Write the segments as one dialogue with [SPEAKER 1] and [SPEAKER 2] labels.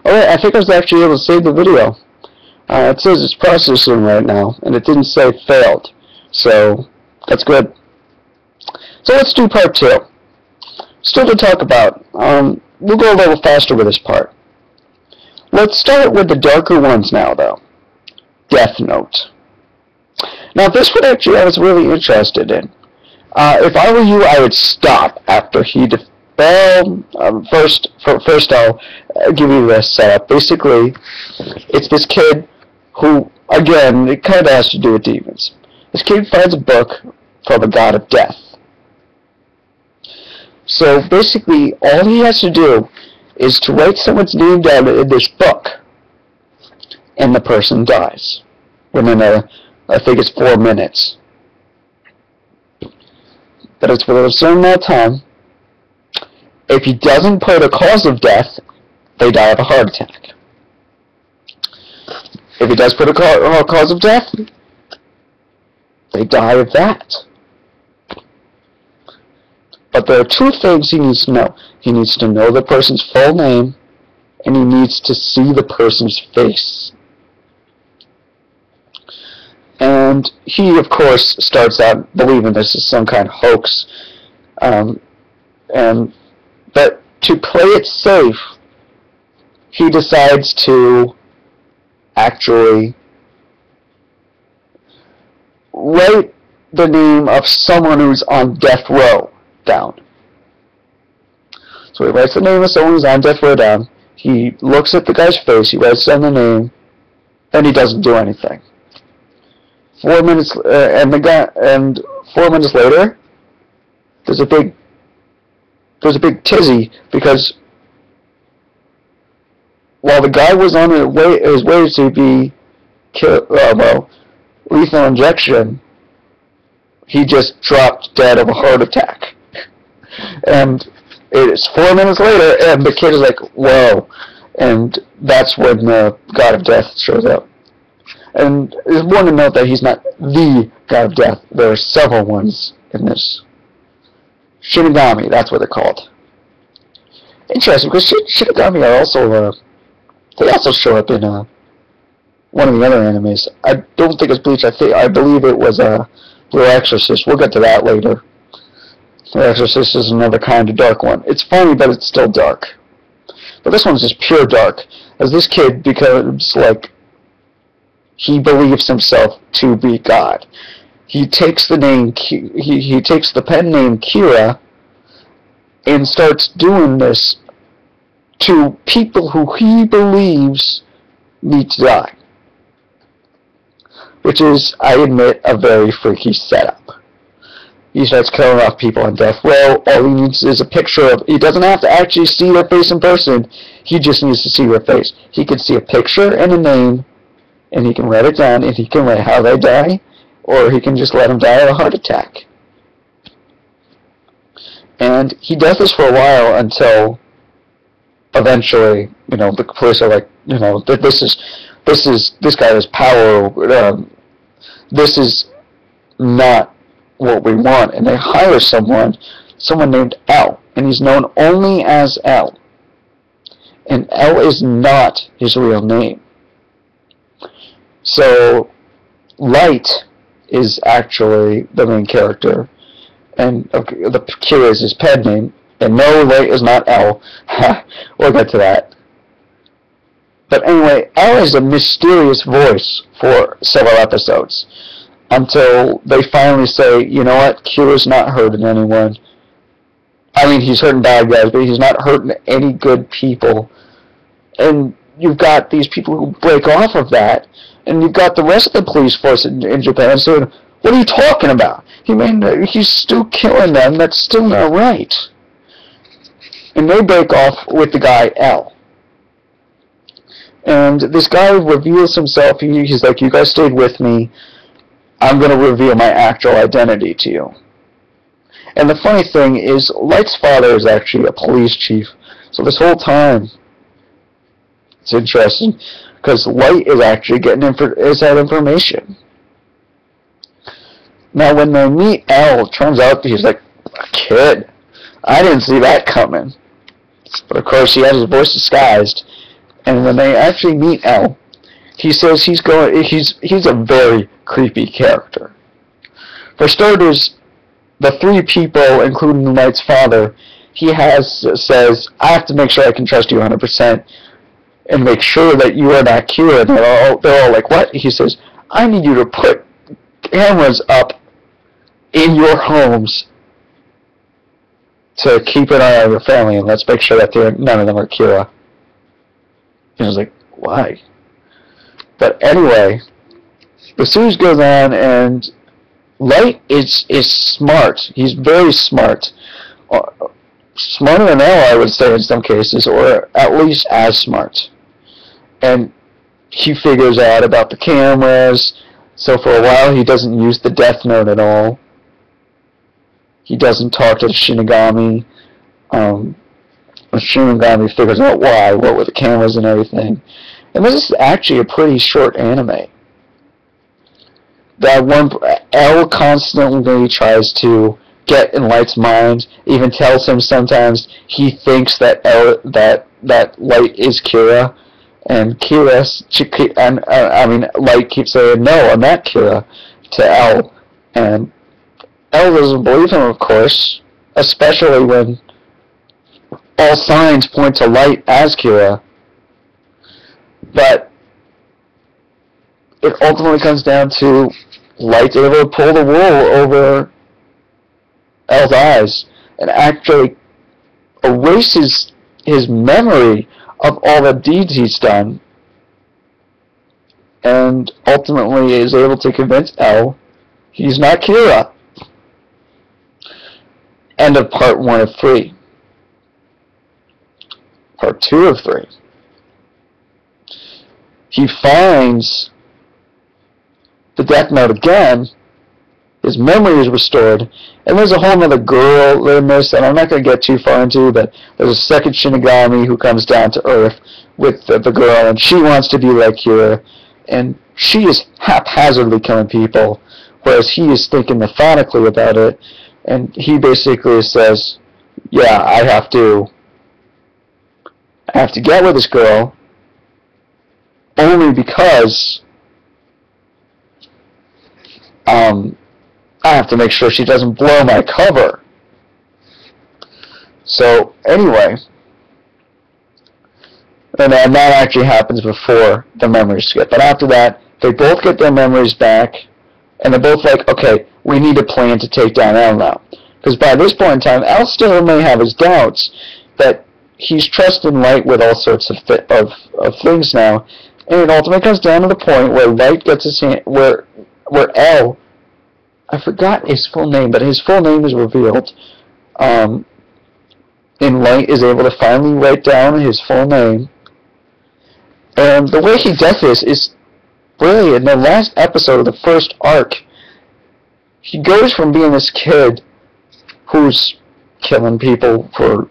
[SPEAKER 1] Alright, I think I was actually able to save the video. It says it's processing right now, and it didn't say failed. So, that's good. So let's do part 2. Still to talk about. We'll go a little faster with this part. Let's start with the darker ones now, though. Death Note. Now, this one actually I was really interested in. If I were you, I would stop after he first I'll give you the setup. Basically, it's this kid who, again, it kind of has to do with demons. This kid finds a book called the God of Death. So basically, all he has to do is to write someone's name down in this book, and the person dies within I think it's 4 minutes. But it's within a certain amount of time. If he doesn't put a cause of death, they die of a heart attack. If he does put a cause of death, they die of that. But there are 2 things he needs to know. He needs to know the person's full name, and he needs to see the person's face. And he, of course, starts out believing this is some kind of hoax. But to play it safe, he decides to actually write the name of someone who's on death row down. So he writes the name of someone who's on death row down. He looks at the guy's face. He writes down the name, and he doesn't do anything. 4 minutes, and 4 minutes later, there's a big tizzy, because while the guy was on his way to be lethal injection, he just dropped dead of a heart attack. And it's 4 minutes later, and the kid is like, whoa. And that's when the God of Death shows up. And it's important to note that he's not the God of Death. There are several ones in this. Shinigami, that's what they're called. Interesting, because Shinigami are also, they also show up in one of the other animes. I don't think it's Bleach. I believe it was Blue Exorcist. We'll get to that later. Blue Exorcist is another kind of dark one. It's funny, but it's still dark. But this one's just pure dark, as this kid becomes like, he believes himself to be God. He takes the name, he takes the pen name Kira, and starts doing this to people who he believes need to die. Which is, I admit, a very freaky setup. He starts killing off people on death row. All he needs is a picture of, he doesn't have to actually see their face in person, he just needs to see their face. He can see a picture and a name, and he can write it down, and he can write how they die, or he can just let them die of a heart attack. And he does this for a while until eventually, the police are like, this guy has power, this is not what we want, and they hire someone named L, and he's known only as L. And L is not his real name. So, Light is actually the main character, and the Kira is his pen name, and no, Light is not L. We'll get to that. But anyway, L is a mysterious voice for several episodes, until they finally say, you know what, Kira's not hurting anyone. I mean, he's hurting bad guys, but he's not hurting any good people. And you've got these people who break off of that, and you've got the rest of the police force in Japan saying, what are you talking about? He's still killing them. That's still not right. And they break off with the guy L. And this guy reveals himself. He's like, you guys stayed with me. I'm going to reveal my actual identity to you. And the funny thing is, Light's father is actually a police chief. So this whole time, it's interesting, because Light is actually getting that information. Now, when they meet L, it turns out he's like a kid. I didn't see that coming. But of course, he had his voice disguised, And when they actually meet L, he says he's a very creepy character. For starters, the three people, including Light's father, says, I have to make sure I can trust you 100% and make sure that you are not Kira. And they're all like, what? He says, I need you to put cameras up in your homes to keep an eye on your family, and let's make sure that none of them are Kira. And I was like, why? But anyway, the series goes on, and Light is smart. He's very smart. Smarter than Elle, I would say, in some cases, or at least as smart. And he figures out about the cameras, so for a while he doesn't use the Death Note at all. He doesn't talk to the Shinigami. The Shinigami figures out why, what were the cameras and everything. And this is actually a pretty short anime. Elle constantly tries to get in Light's mind, even tells him sometimes he thinks that Light is Kira, and Light keeps saying, no, I'm not Kira, to Elle, and Elle doesn't believe him, of course, especially when all signs point to Light as Kira. But it ultimately comes down to Light able to pull the wool over Elle's eyes and actually erases his memory of all the deeds he's done, and ultimately is able to convince Elle he's not Kira. End of part 1 of 3. Part 2 of 3. He finds the Death Note again, his memory is restored, and there's a whole other girl in this that I'm not going to get too far into, but there's a second Shinigami who comes down to Earth with the girl, and she wants to be like Kira, and she is haphazardly killing people, whereas he is thinking methodically about it, and he basically says, yeah, I have to get with this girl, only because I have to make sure she doesn't blow my cover. So, anyway, and that actually happens before the memories skip. But after that, they both get their memories back, and they're both like, okay, we need a plan to take down Elle now. Because by this point in time, Elle still may have his doubts, but he's trusting Light with all sorts of things now, and it ultimately comes down to the point where Light gets his hand, where Elle, I forgot his full name, but his full name is revealed, and Light is able to finally write down his full name, and the way he does this is really, in the last episode of the first arc, he goes from being this kid who's killing people for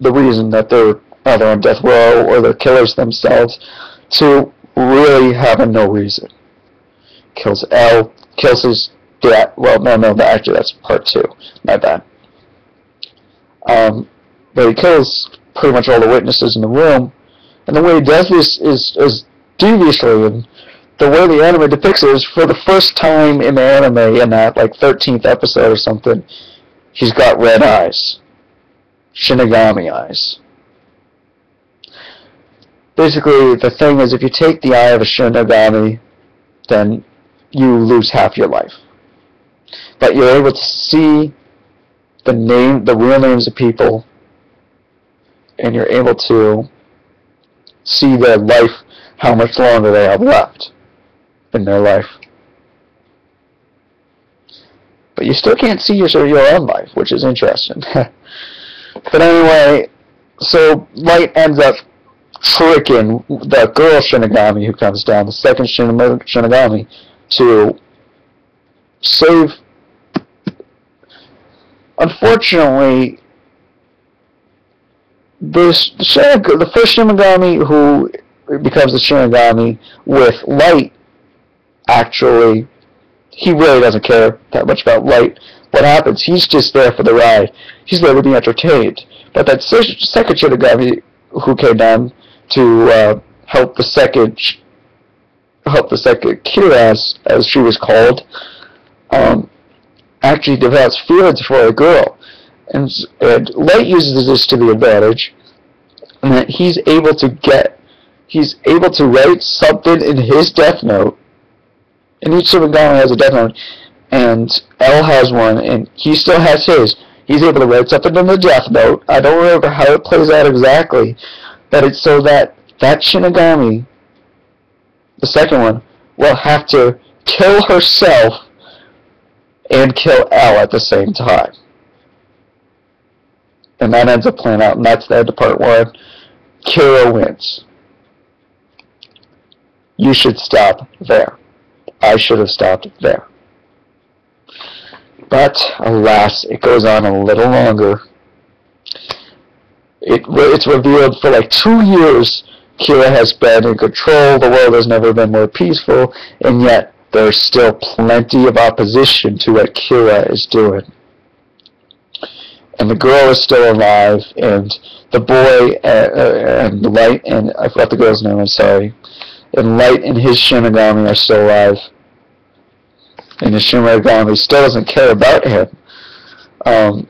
[SPEAKER 1] the reason that they're either on death row or they're killers themselves, to really having no reason. Kills Elle, kills his dad. Well, no, actually that's part 2. My bad. But he kills pretty much all the witnesses in the room, and the way he does this is deviously, and the way the anime depicts it is, for the first time in the anime, in that like 13th episode or something, he's got red eyes. Shinigami eyes. Basically, the thing is, if you take the eye of a Shinigami, then you lose half your life. But you're able to see the real names of people, and you're able to see their life, how much longer they have left in their life. But you still can't see your own life, which is interesting. But anyway, so Light ends up tricking the girl Shinigami who comes down, the second Shinigami, to save. Unfortunately, the first Shinigami who becomes a Shinigami with Light, actually, he really doesn't care that much about Light. What happens? He's just there for the ride. He's there to be entertained. But that second Shinigami who came down to help the second Kira, as she was called, actually develops feelings for a girl. And Light uses this to the advantage, and that he's able to write something in his Death Note, and each Shinigami has a Death Note, and L has one, and he still has his. He's able to write something in the Death Note. I don't remember how it plays out exactly, but it's so that Shinigami, the second one, will have to kill herself and kill L at the same time. And that ends up playing out, and that's the end of part 1. Kira wins. You should stop there. I should have stopped there. But, alas, it goes on a little longer. It's revealed for like 2 years Kira has been in control, the world has never been more peaceful, and yet there's still plenty of opposition to what Kira is doing. And the girl is still alive, and the boy, and Light, and I forgot the girl's name, I'm sorry, and Light and his Shinigami are still alive. And the Shinigami still doesn't care about him. And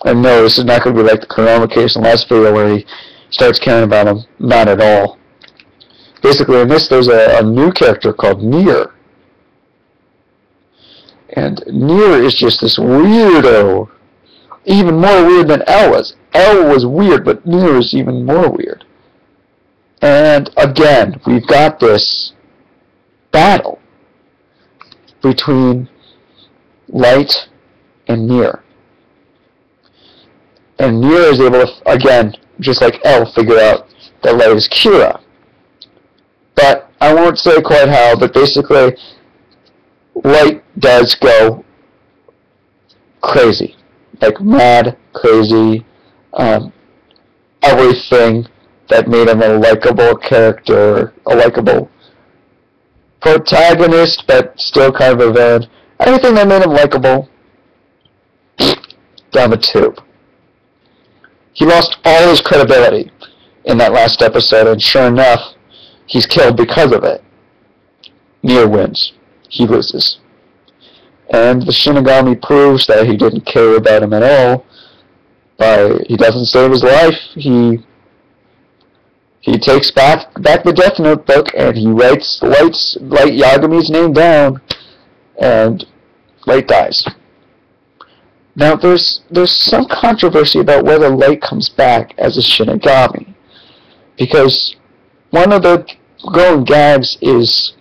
[SPEAKER 1] no, this is not going to be like the Kurama case in the last video where he starts caring about him. Not at all. Basically, in this, there's a new character called Nier. And Nier is just this weirdo. Even more weird than L was. L was weird, but Nier is even more weird. And again, we've got this battle between Light and Nier. And Nier is able to, again, just like L, figure out that Light is Kira. But I won't say quite how, but basically, Light does go crazy. Like mad, crazy, everything that made him a likable character, a likable protagonist, but still kind of a villain. Everything that made him likable, down the tube. He lost all his credibility in that last episode, and sure enough, he's killed because of it. Nier wins. He loses. And the Shinigami proves that he didn't care about him at all. He doesn't save his life. He takes back the Death Note book, and he writes Light Yagami's name down, and Light dies. Now, there's some controversy about whether Light comes back as a Shinigami, because one of the going gags is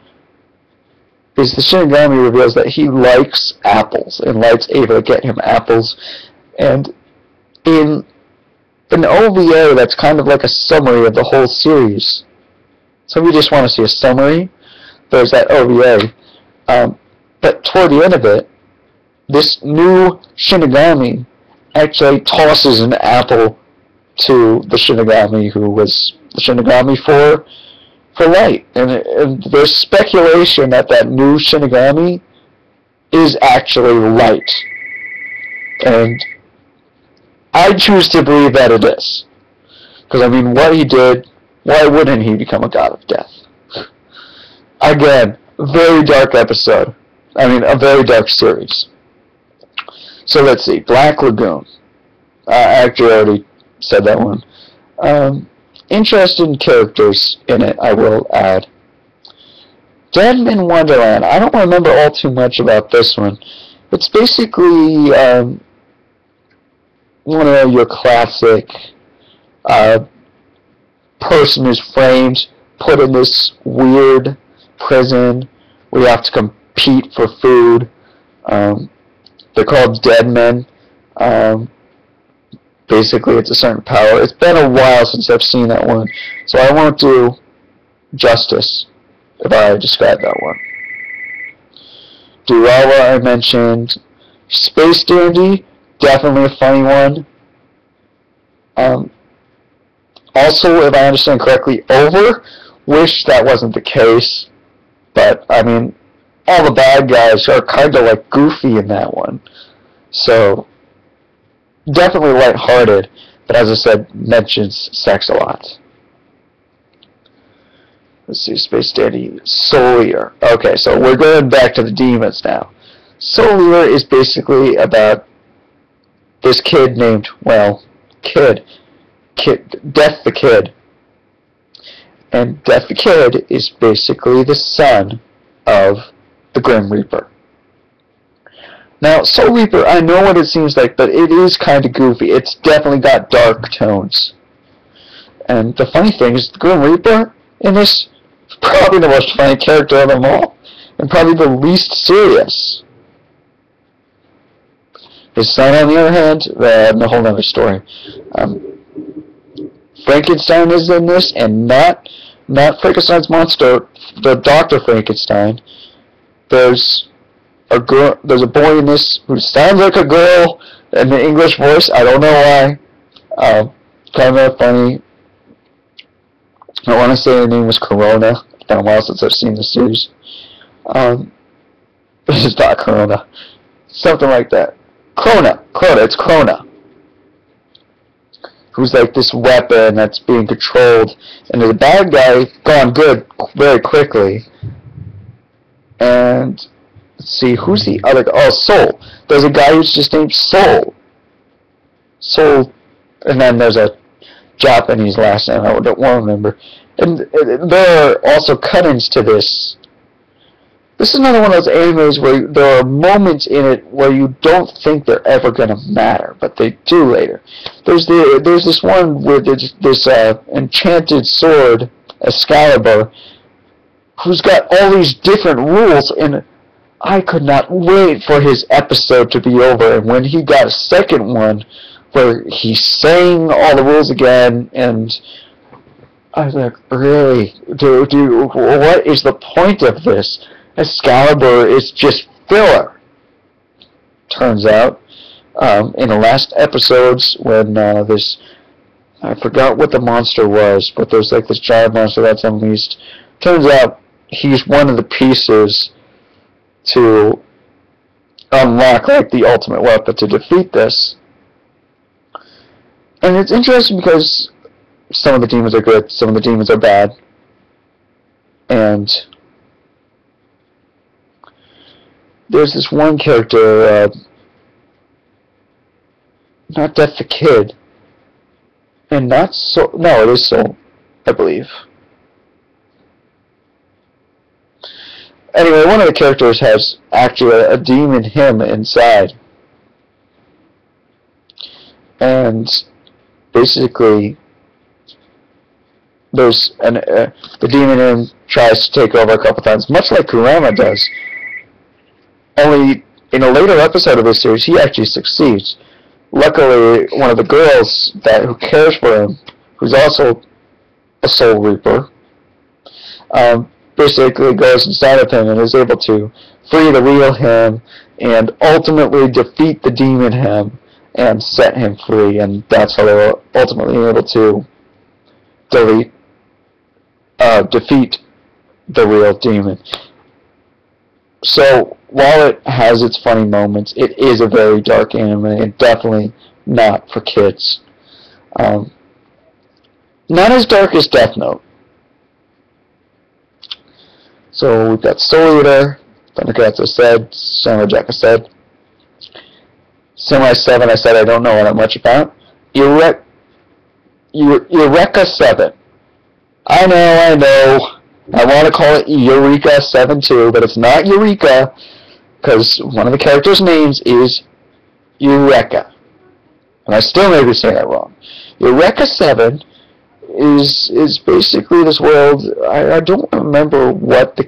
[SPEAKER 1] the Shinigami reveals that he likes apples, and Light's able to get him apples, and in an OVA that's kind of like a summary of the whole series. So if you just want to see a summary, there's that OVA. But toward the end of it, this new Shinigami actually tosses an apple to the Shinigami who was the Shinigami for Light. And there's speculation that new Shinigami is actually Light. And I choose to believe that it is. Because, I mean, what he did, why wouldn't he become a god of death? Again, very dark episode. I mean, a very dark series. So let's see, Black Lagoon. I actually already said that one. Interesting characters in it, I will add. Deadman Wonderland. I don't remember all too much about this one. It's basically one of your classic person who's framed, put in this weird prison where you have to compete for food. They're called dead men. Basically, it's a certain power. It's been a while since I've seen that one, so I won't do justice if I describe that one. Durawa, I mentioned. Space Dandy, definitely a funny one. Also, if I understand correctly, Over, wish that wasn't the case, but, I mean, all the bad guys are kind of like Goofy in that one. So, definitely lighthearted, but as I said, mentions sex a lot. Let's see, Space Dandy, Soul Eater. Okay, so we're going back to the demons now. Soul Eater is basically about this kid named, well, Death the Kid. And Death the Kid is basically the son of the Grim Reaper. Now, Soul Reaper, I know what it seems like, but it is kind of goofy. It's definitely got dark tones. And the funny thing is, the Grim Reaper in this is probably the most funny character of them all, and probably the least serious. His son, on the other hand, a whole other story. Frankenstein is in this, and not Frankenstein's monster, the Dr. Frankenstein. There's a boy in this who sounds like a girl in the English voice. I don't know why. Kind of funny. I want to say her name was Corona. It's been a while since I've seen the series. This is not Corona. Something like that. Krona, it's Krona. Who's like this weapon that's being controlled. And there's a bad guy gone good very quickly. And let's see, who's the other guy? Oh, Soul. There's a guy who's just named Soul. Soul. And then there's a Japanese last name I don't remember. And there are also cut-ins to this. This is another one of those animes where there are moments in it where you don't think they're ever going to matter, but they do later. There's this one with this enchanted sword, Excalibur, who's got all these different rules, and I could not wait for his episode to be over. And when he got a second one, where he sang all the rules again, and I was like, really? What is the point of this? Excalibur is just filler. Turns out, in the last episodes, when I forgot what the monster was, but there's like this giant monster that's unleashed. Turns out he's one of the pieces to unlock like the ultimate weapon to defeat this. And it's interesting because some of the demons are good, some of the demons are bad. And there's this one character, not Death the Kid, and not Soul, no, it is Soul, I believe. Anyway, one of the characters has actually a demon him inside. And basically, there's the demon him tries to take over a couple times, much like Kurama does. Only in a later episode of this series, he actually succeeds. Luckily, one of the girls who cares for him, who's also a Soul Reaper, basically goes inside of him and is able to free the real him and ultimately defeat the demon him and set him free. And that's how they were ultimately able to defeat the real demon. So, while it has its funny moments, it is a very dark anime, and definitely not for kids. Not as dark as Death Note. So, we've got Soul Eater, Thundercats I said, Samurai Jack I said, Samurai 7 I said I don't know that much about, Eureka 7. I know. I want to call it Eureka 7 too, but it's not Eureka, because one of the characters' names is Eureka. And I still may be saying that wrong. Eureka 7 is basically this world. I don't remember what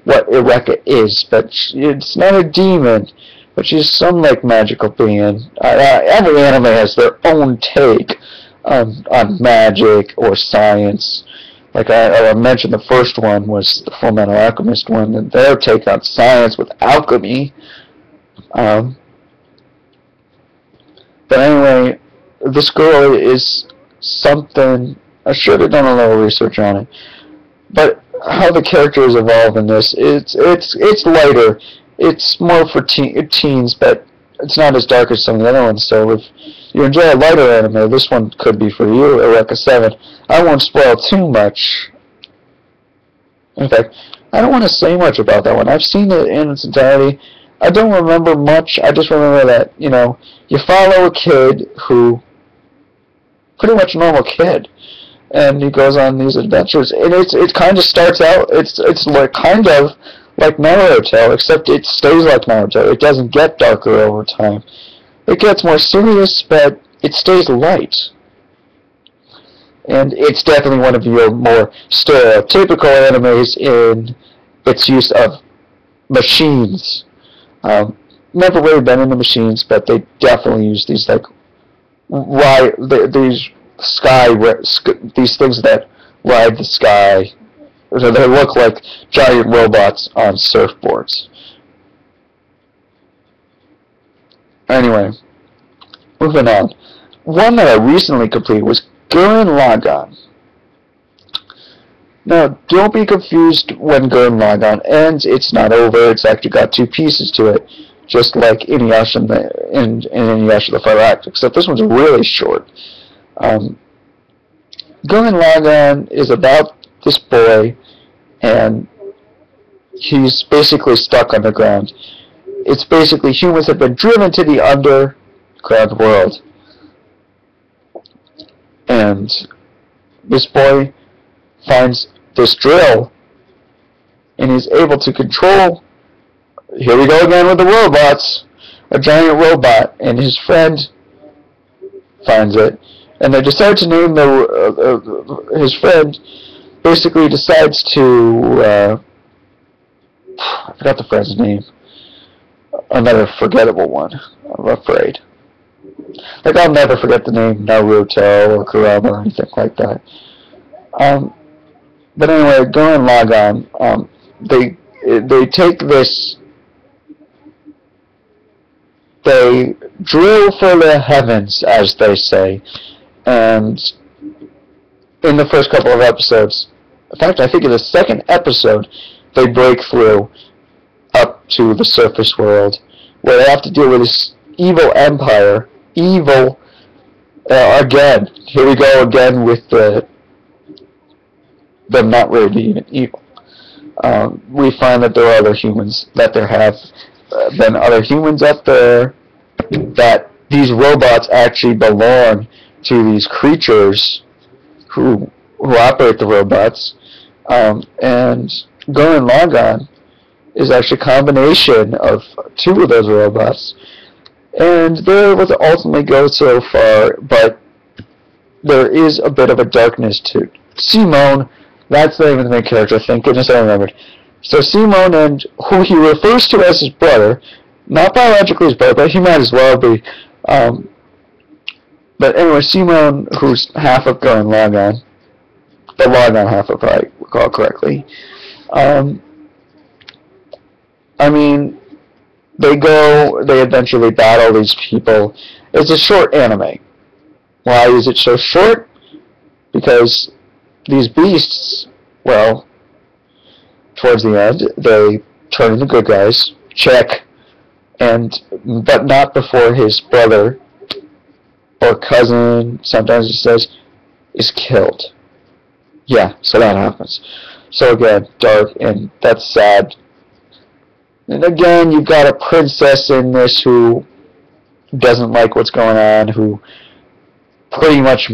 [SPEAKER 1] Eureka is, but it's not a demon, but she's some like magical being. Every anime has their own take on magic or science. Like I mentioned, the first one was the Fullmetal Alchemist one, and their take on science with alchemy. But anyway, this girl is something. I should have done a little research on it. But how the characters evolve in this, it's lighter. It's more for teens, but it's not as dark as some of the other ones. So if you enjoy a lighter anime, this one could be for you, Eureka 7. I won't spoil too much, In fact, I don't want to say much about that one. I've seen it in its entirety. I don't remember much. I just remember that, you know, you follow a kid who, pretty much a normal kid, and he goes on these adventures, and it kind of starts out, it's like kind of like Naruto, except it stays like Naruto. It doesn't get darker over time. It gets more serious, but it stays light. And it's definitely one of your more stereotypical animes in its use of machines. Never really been into machines, but they definitely use these like these things that ride the sky. So they look like giant robots on surfboards. Anyway, moving on. One that I recently completed was Gurren Lagann. Now, don't be confused when Gurren Lagann ends. It's not over. It's actually got two pieces to it, just like Inuyasha in Inuyasha the Fire Act, except this one's really short. Gurren Lagann is about this boy, and he's basically stuck underground. It's basically humans have been driven to the underground world. And this boy finds this drill, and he's able to control, here we go again with the robots, a giant robot, and his friend finds it, and they decide to name his friend, basically decides to, I forgot the friend's name, another forgettable one, I'm afraid. Like, I'll never forget the name Naruto or Kurama or anything like that. But anyway, Gurren Lagann, they take this, they drill for the heavens, as they say, and in the first couple of episodes, in fact, I think in the second episode, they break through up to the surface world, where they have to deal with this evil empire. Evil, again, here we go again with them not really being evil. We find that there are other humans, that there have been other humans up there, that these robots actually belong to these creatures who operate the robots, and Gurren Lagann is actually a combination of two of those robots. And they're able to ultimately go so far, but there is a bit of a darkness to Simone. That's the name of the main character, thank goodness I remembered. So Simone, and who he refers to as his brother, not biologically his brother, but he might as well be. But anyway, Simone, who's half of Gurren Lagann, the Lagann half, if I recall correctly. I mean, they eventually battle these people. It's a short anime. Why is it so short? Because these beasts, well, towards the end, they turn into good guys, check, but not before his brother, or cousin, sometimes he says, is killed. Yeah, so that happens. So again, dark, and that's sad. And again, you've got a princess in this who doesn't like what's going on, who pretty much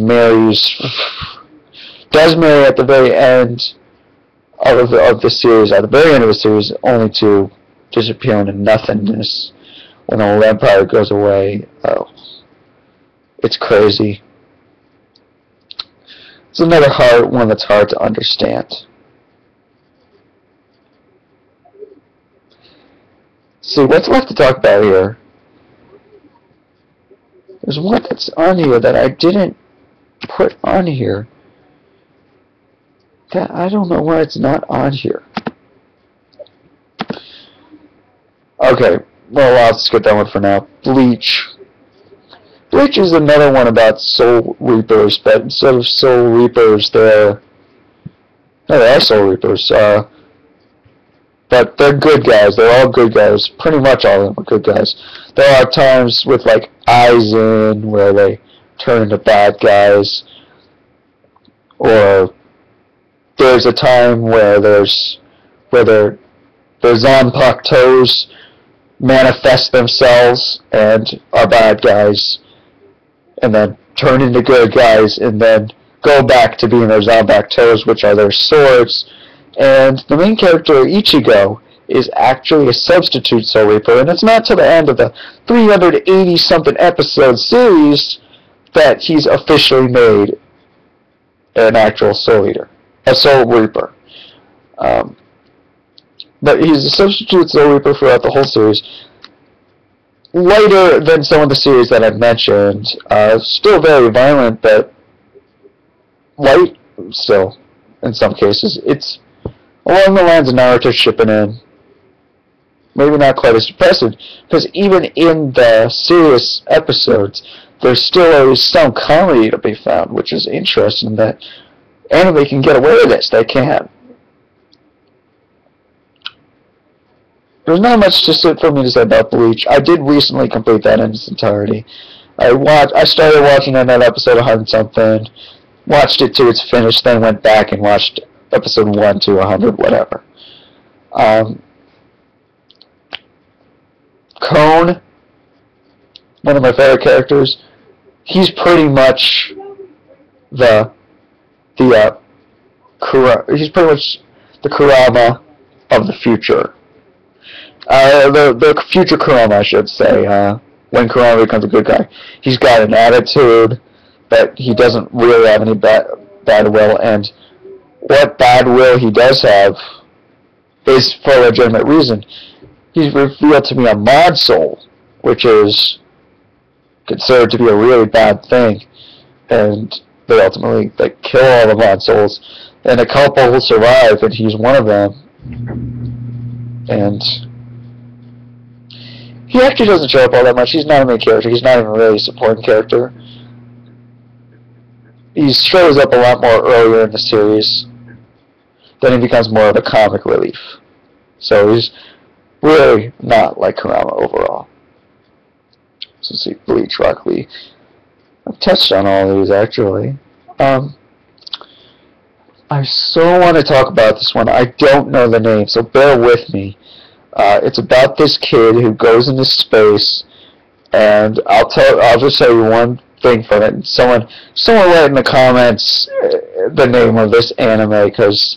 [SPEAKER 1] does marry at the very end of the series, at the very end of the series, only to disappear into nothingness when the whole empire goes away. Oh, it's crazy. It's another one that's hard to understand. See, what's left to talk about here? There's one that's on here that I didn't put on here. That I don't know why it's not on here. Okay, well, I'll skip that one for now. Bleach. Bleach is another one about Soul Reapers, but instead of Soul Reapers, they are Soul Reapers, but they're good guys. They're all good guys. Pretty much all of them are good guys. There are times with, like, Aizen, where they turn into bad guys, or there's a time where their Zanpakutos toes manifest themselves and are bad guys, and then turn into good guys, and then go back to being their Zanpakutos toes, which are their swords. And the main character, Ichigo, is actually a substitute Soul Reaper, and it's not till the end of the 380-something episode series that he's officially made an actual Soul Eater, a Soul Reaper. But he's a substitute Soul Reaper throughout the whole series. Lighter than some of the series that I've mentioned. Still very violent, but light still, in some cases. It's along the lines of Naruto Shippuden. Maybe not quite as depressive, because even in the serious episodes, there's still always some comedy to be found, which is interesting that anime can get away with this. They can. There's not much for me to say about Bleach. I did recently complete that in its entirety. I started watching on that episode 100-something, watched it to its finish, then went back and watched episode 1 to 100, whatever. Cone, one of my favorite characters, he's pretty much he's pretty much the Kurama of the future. The future Kurama, I should say, when Kurama becomes a good guy. He's got an attitude, but he doesn't really have any bad will, and what bad will he does have is for a legitimate reason. He's revealed to be a mod soul, which is considered to be a really bad thing, and they ultimately kill all the mod souls, and a couple will survive, and he's one of them. And he actually doesn't show up all that much. He's not a main character. He's not even really a supporting character. He shows up a lot more earlier in the series. Then he becomes more of a comic relief. So he's really not like Kurama overall. So let's see, Bleach, Rock Lee. I've touched on all of these, actually. I so want to talk about this one. I don't know the name, so bear with me. It's about this kid who goes into space, and I'll just tell you one thing from it. And someone write in the comments the name of this anime, because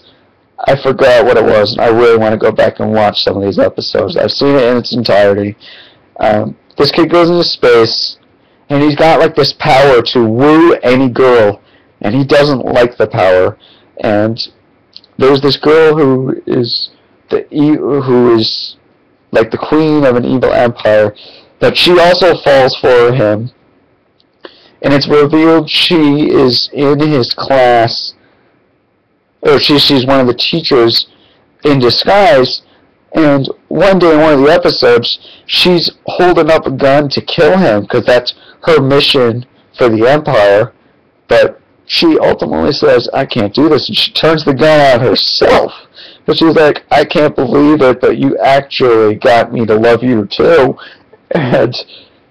[SPEAKER 1] I forgot what it was, and I really want to go back and watch some of these episodes. I've seen it in its entirety. This kid goes into space, and he's got this power to woo any girl, and he doesn't like the power. And there's this girl who is the queen of an evil empire, but she also falls for him, and it's revealed she is in his class, or she's one of the teachers in disguise, and one day in one of the episodes, she's holding up a gun to kill him, because that's her mission for the empire, but she ultimately says, I can't do this, and she turns the gun on herself. But she's like, I can't believe it, but you actually got me to love you too. And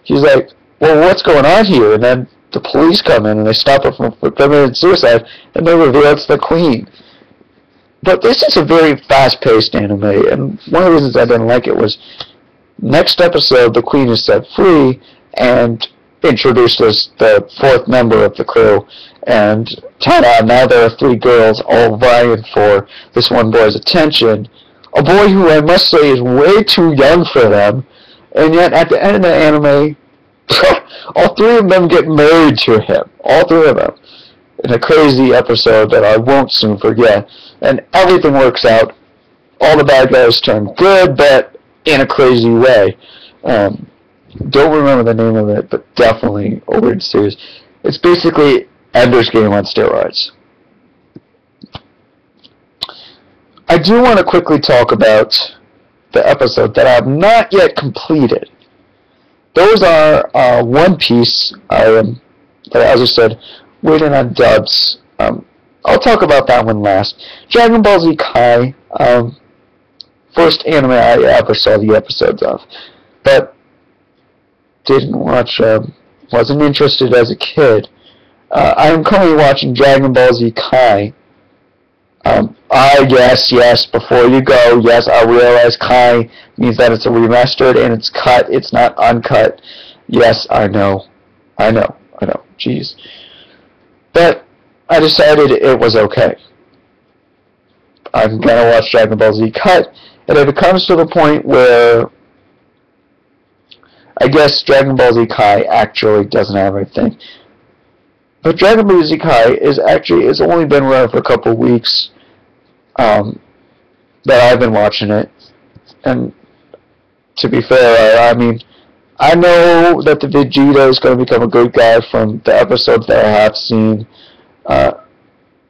[SPEAKER 1] she's like, well, what's going on here? And then the police come in, and they stop her from committing suicide, and they reveal it's the queen. But this is a very fast-paced anime, and one of the reasons I didn't like it was, next episode, the queen is set free, and introduced as the fourth member of the crew, and ta-da, now there are 3 girls all vying for this one boy's attention, a boy who I must say is way too young for them, and yet at the end of the anime, all 3 of them get married to him, all 3 of them, in a crazy episode that I won't soon forget, and everything works out, all the bad guys turn good, but in a crazy way. Don't remember the name of it, but definitely a weird series. It's basically Ender's Game on steroids. I do want to quickly talk about the episode that I have not yet completed. Those are One Piece. I am, as I said, waiting on dubs. I'll talk about that one last. Dragon Ball Z Kai, first anime I ever saw the episodes of, but didn't watch, wasn't interested as a kid. I am currently watching Dragon Ball Z Kai. Yes, before you go, yes, I realize Kai means that it's a remastered and it's cut, it's not uncut. Yes, I know. Jeez. But I decided it was okay. I'm gonna watch Dragon Ball Z cut, and if it comes to the point where I guess Dragon Ball Z Kai actually doesn't have anything. But Dragon Ball Z Kai it's only been around for a couple of weeks that I've been watching it. And to be fair, I mean, I know that the Vegeta is going to become a good guy from the episodes that I have seen. I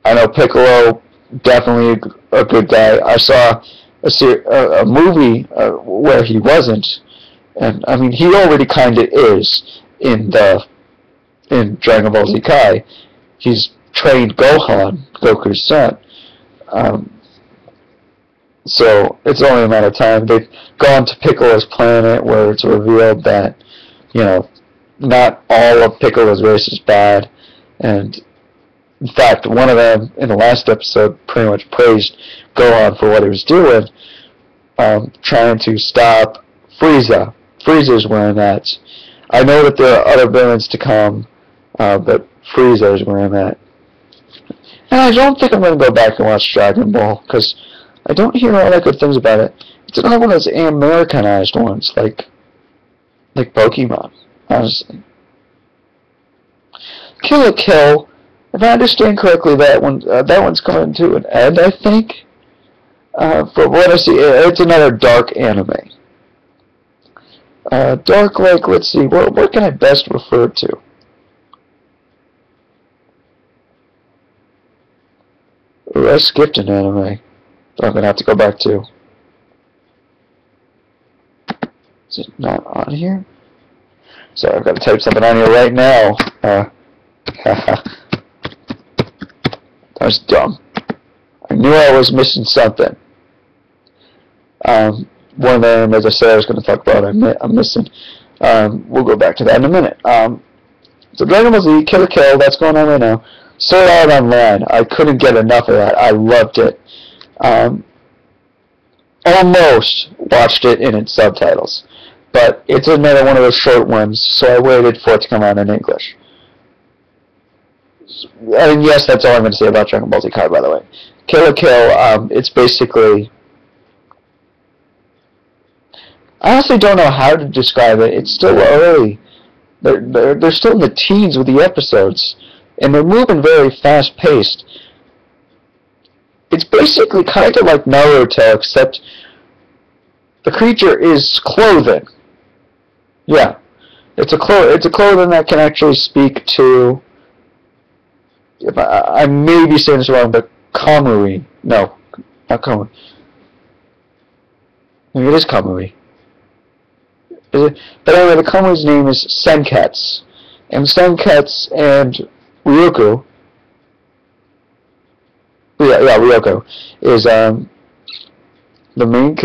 [SPEAKER 1] know Piccolo, definitely a good guy. I saw a movie where he wasn't. And, I mean, he already kind of is in Dragon Ball Z Kai. He's trained Gohan, Goku's son. So, it's only a matter of time. They've gone to Piccolo's planet where it's revealed that, not all of Piccolo's race is bad. And, in fact, one of them, in the last episode, pretty much praised Gohan for what he was doing, trying to stop Frieza. Frieza's wearing that. I know that there are other villains to come, but Frieza's wearing that. And I don't think I'm going to go back and watch Dragon Ball, because I don't hear all that good things about it. It's another one of those Americanized ones, like Pokemon, honestly. Kill la Kill, if I understand correctly, that one's coming to an end, I think. From what I see, it's another dark anime. Dark, let's see, what can I best refer to? Ooh, I skipped an anime that I'm going to have to go back to. Is it not on here? Sorry, I've got to type something on here right now. That was dumb. I knew I was missing something. One of them, as I said, I was going to talk about, I'm missing. We'll go back to that in a minute. So Dragon Ball Z, Kill la Kill, that's going on right now. Sword Art Online, I couldn't get enough of that. I loved it. Almost watched it in its subtitles. But it's another one of those short ones, so I waited for it to come out in English. And yes, that's all I'm going to say about Dragon Ball Z Kai, by the way. Kill la Kill, it's basically... I honestly don't know how to describe it. It's still early. They're still in the teens with the episodes. And they're moving very fast-paced. It's basically kind of like Naruto, except the creature is clothing. Yeah. It's a clothing that can actually speak to... If I may be saying this wrong, but Kamui. No, not Kamui. Maybe it is Kamui. But anyway, the Kamui's name is Senketsu. And Senketsu and Ryuko, Ryuko, is the main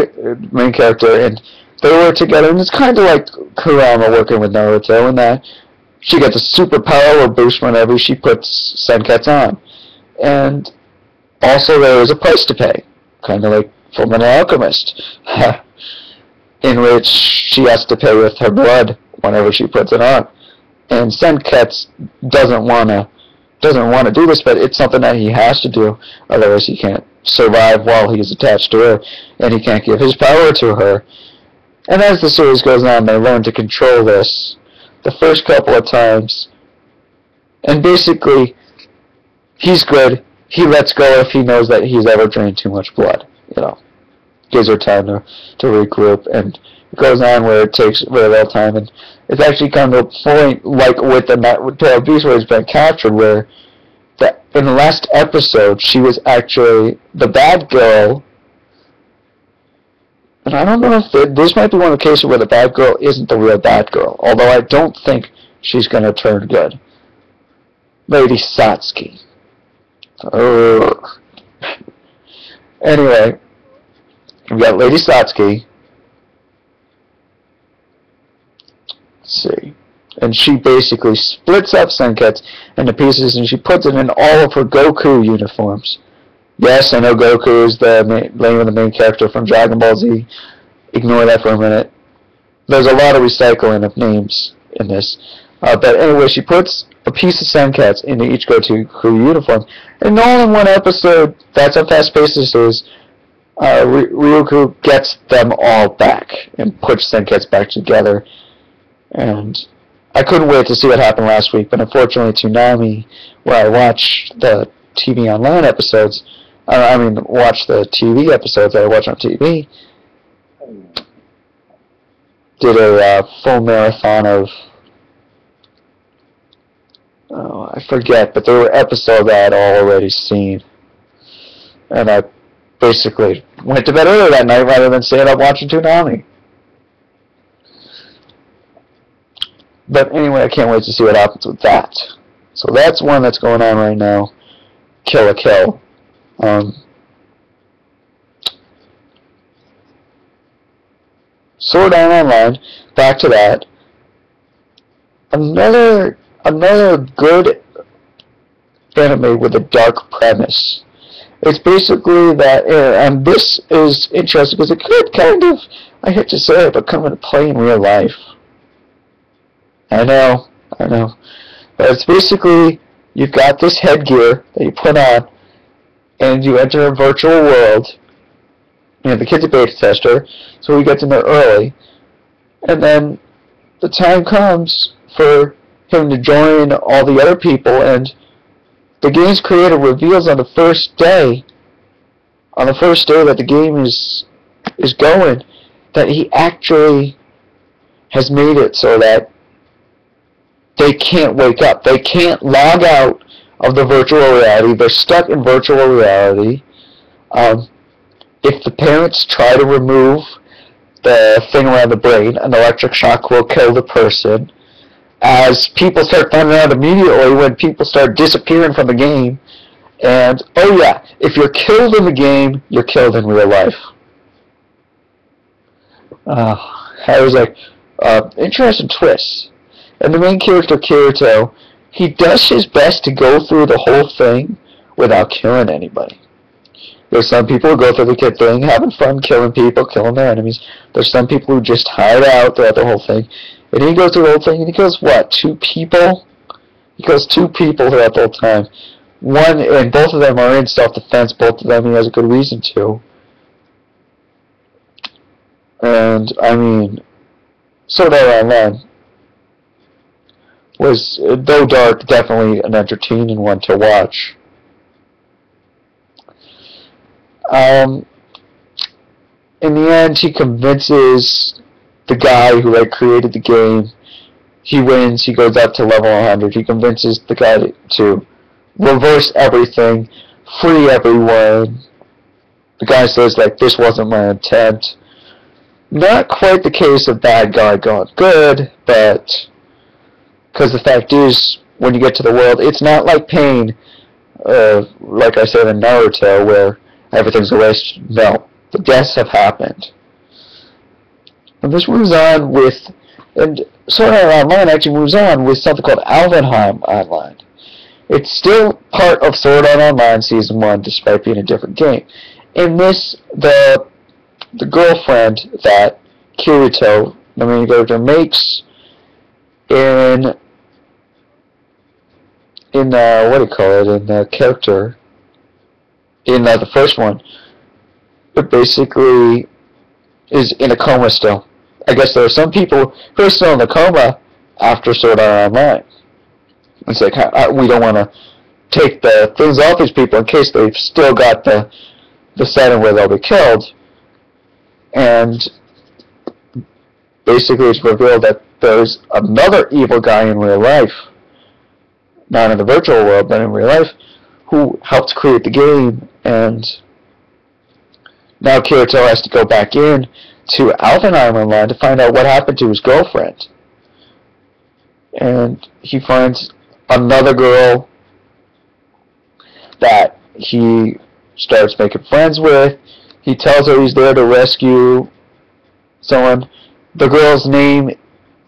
[SPEAKER 1] character, and they work together, and it's kind of like Kurama working with Naruto, in that she gets a superpower or boost whenever she puts Senketsu on. And also there is a price to pay, kind of like Fullmetal Alchemist, in which she has to pay with her blood whenever she puts it on. And Senketsu doesn't want to do this, but it's something that he has to do, otherwise he can't survive while he's attached to her, and he can't give his power to her. And as the series goes on, they learn to control this the first couple of times. And basically, he's good. He lets go if he knows that he's ever drained too much blood, Gives her time to regroup, and it goes on where it takes very little time, and it's actually come to a point, like with the Beast, where it's been captured, where in the last episode, she was actually the bad girl. And I don't know if this might be one of the cases where the bad girl isn't the real bad girl, although I don't think she's going to turn good. Lady Satsuki. Anyway, we've got Lady Satsuki. Let's see. And she basically splits up Senketsu into pieces, and she puts it in all of her Goku uniforms. Yes, I know Goku is the name of the main character from Dragon Ball Z. Ignore that for a minute. There's a lot of recycling of names in this. But anyway, she puts a piece of Senketsu into each Goku uniform. And all in one episode, that's how fast-paced this is, Ryuko gets them all back and puts Senketsu back together. And I couldn't wait to see what happened last week, but unfortunately Toonami, where I watch the TV online episodes, watch the TV episodes that I watch on TV, did a full marathon of, I forget, but there were episodes I had already seen. And I basically went to bed early that night rather than staying up watching Toonami. But anyway, I can't wait to see what happens with that. So that's one that's going on right now. Kill la Kill. Sword Art Online. Back to that. Another good anime with a dark premise. It's basically that, and this is interesting because it could kind of, I hate to say it, but come into play in real life. I know. But it's basically, you've got this headgear that you put on, and you enter a virtual world. The kid's a beta tester, so he gets in there early. And then the time comes for him to join all the other people, and the game's creator reveals on the first day that the game is going, that he actually has made it so that they can't wake up. They can't log out of the virtual reality. They're stuck in virtual reality. If the parents try to remove the thing around the brain, an electric shock will kill the person. As people start finding out immediately when people start disappearing from the game. And, oh yeah, if you're killed in the game, you're killed in real life. I was like, interesting twist. And the main character, Kirito, he does his best to go through the whole thing without killing anybody. There's some people who go through the kid thing, having fun, killing people, killing their enemies. There's some people who just hide out throughout the whole thing. And he goes through the whole thing, and he kills, what, 2 people? He kills 2 people throughout the whole time. One, and both of them are in self-defense. Both of them he has a good reason to. And, Sword Art Online was, though dark, definitely an entertaining one to watch. In the end, he convinces the guy who created the game. He wins. He goes up to level 100. He convinces the guy to reverse everything, free everyone. The guy says, this wasn't my intent. Not quite the case of bad guy gone good, but because the fact is, when you get to the world, it's not like Pain, like I said in Naruto, where everything's erased. No, the deaths have happened. And this moves on with, and Sword Art Online actually moves on with something called Alvenheim Online. It's still part of Sword Art Online Season 1, despite being a different game. In this, the girlfriend that Kirito, the main character, makes in the character, in the first one, it basically is in a coma still. I guess there are some people who are still in the coma after Sword Art Online. It's like, we don't want to take the things off these people in case they've still got the setting where they'll be killed. And basically it's revealed that there's another evil guy in real life, not in the virtual world, but in real life, who helped create the game, and now Kirito has to go back in to Alvenheim Online to find out what happened to his girlfriend. And he finds another girl that he starts making friends with. He tells her he's there to rescue someone. The girl's name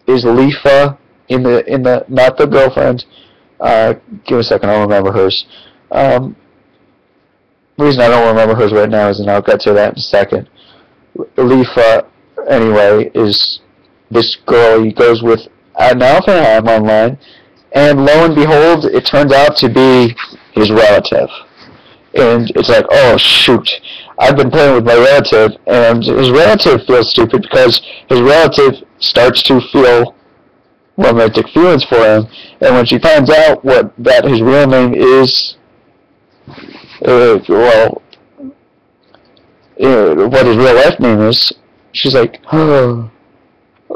[SPEAKER 1] is Lifa in the not the girlfriend. Give me a second, I'll remember hers. The reason I don't remember hers right now is, and I'll get to that in a second. Leafa, anyway, is this girl he goes with an alpha ham online, and lo and behold, it turns out to be his relative. And it's like, oh shoot, I've been playing with my relative, and his relative feels stupid because his relative starts to feel romantic feelings for him, and when she finds out that his real name is, what his real life name is, she's like, oh,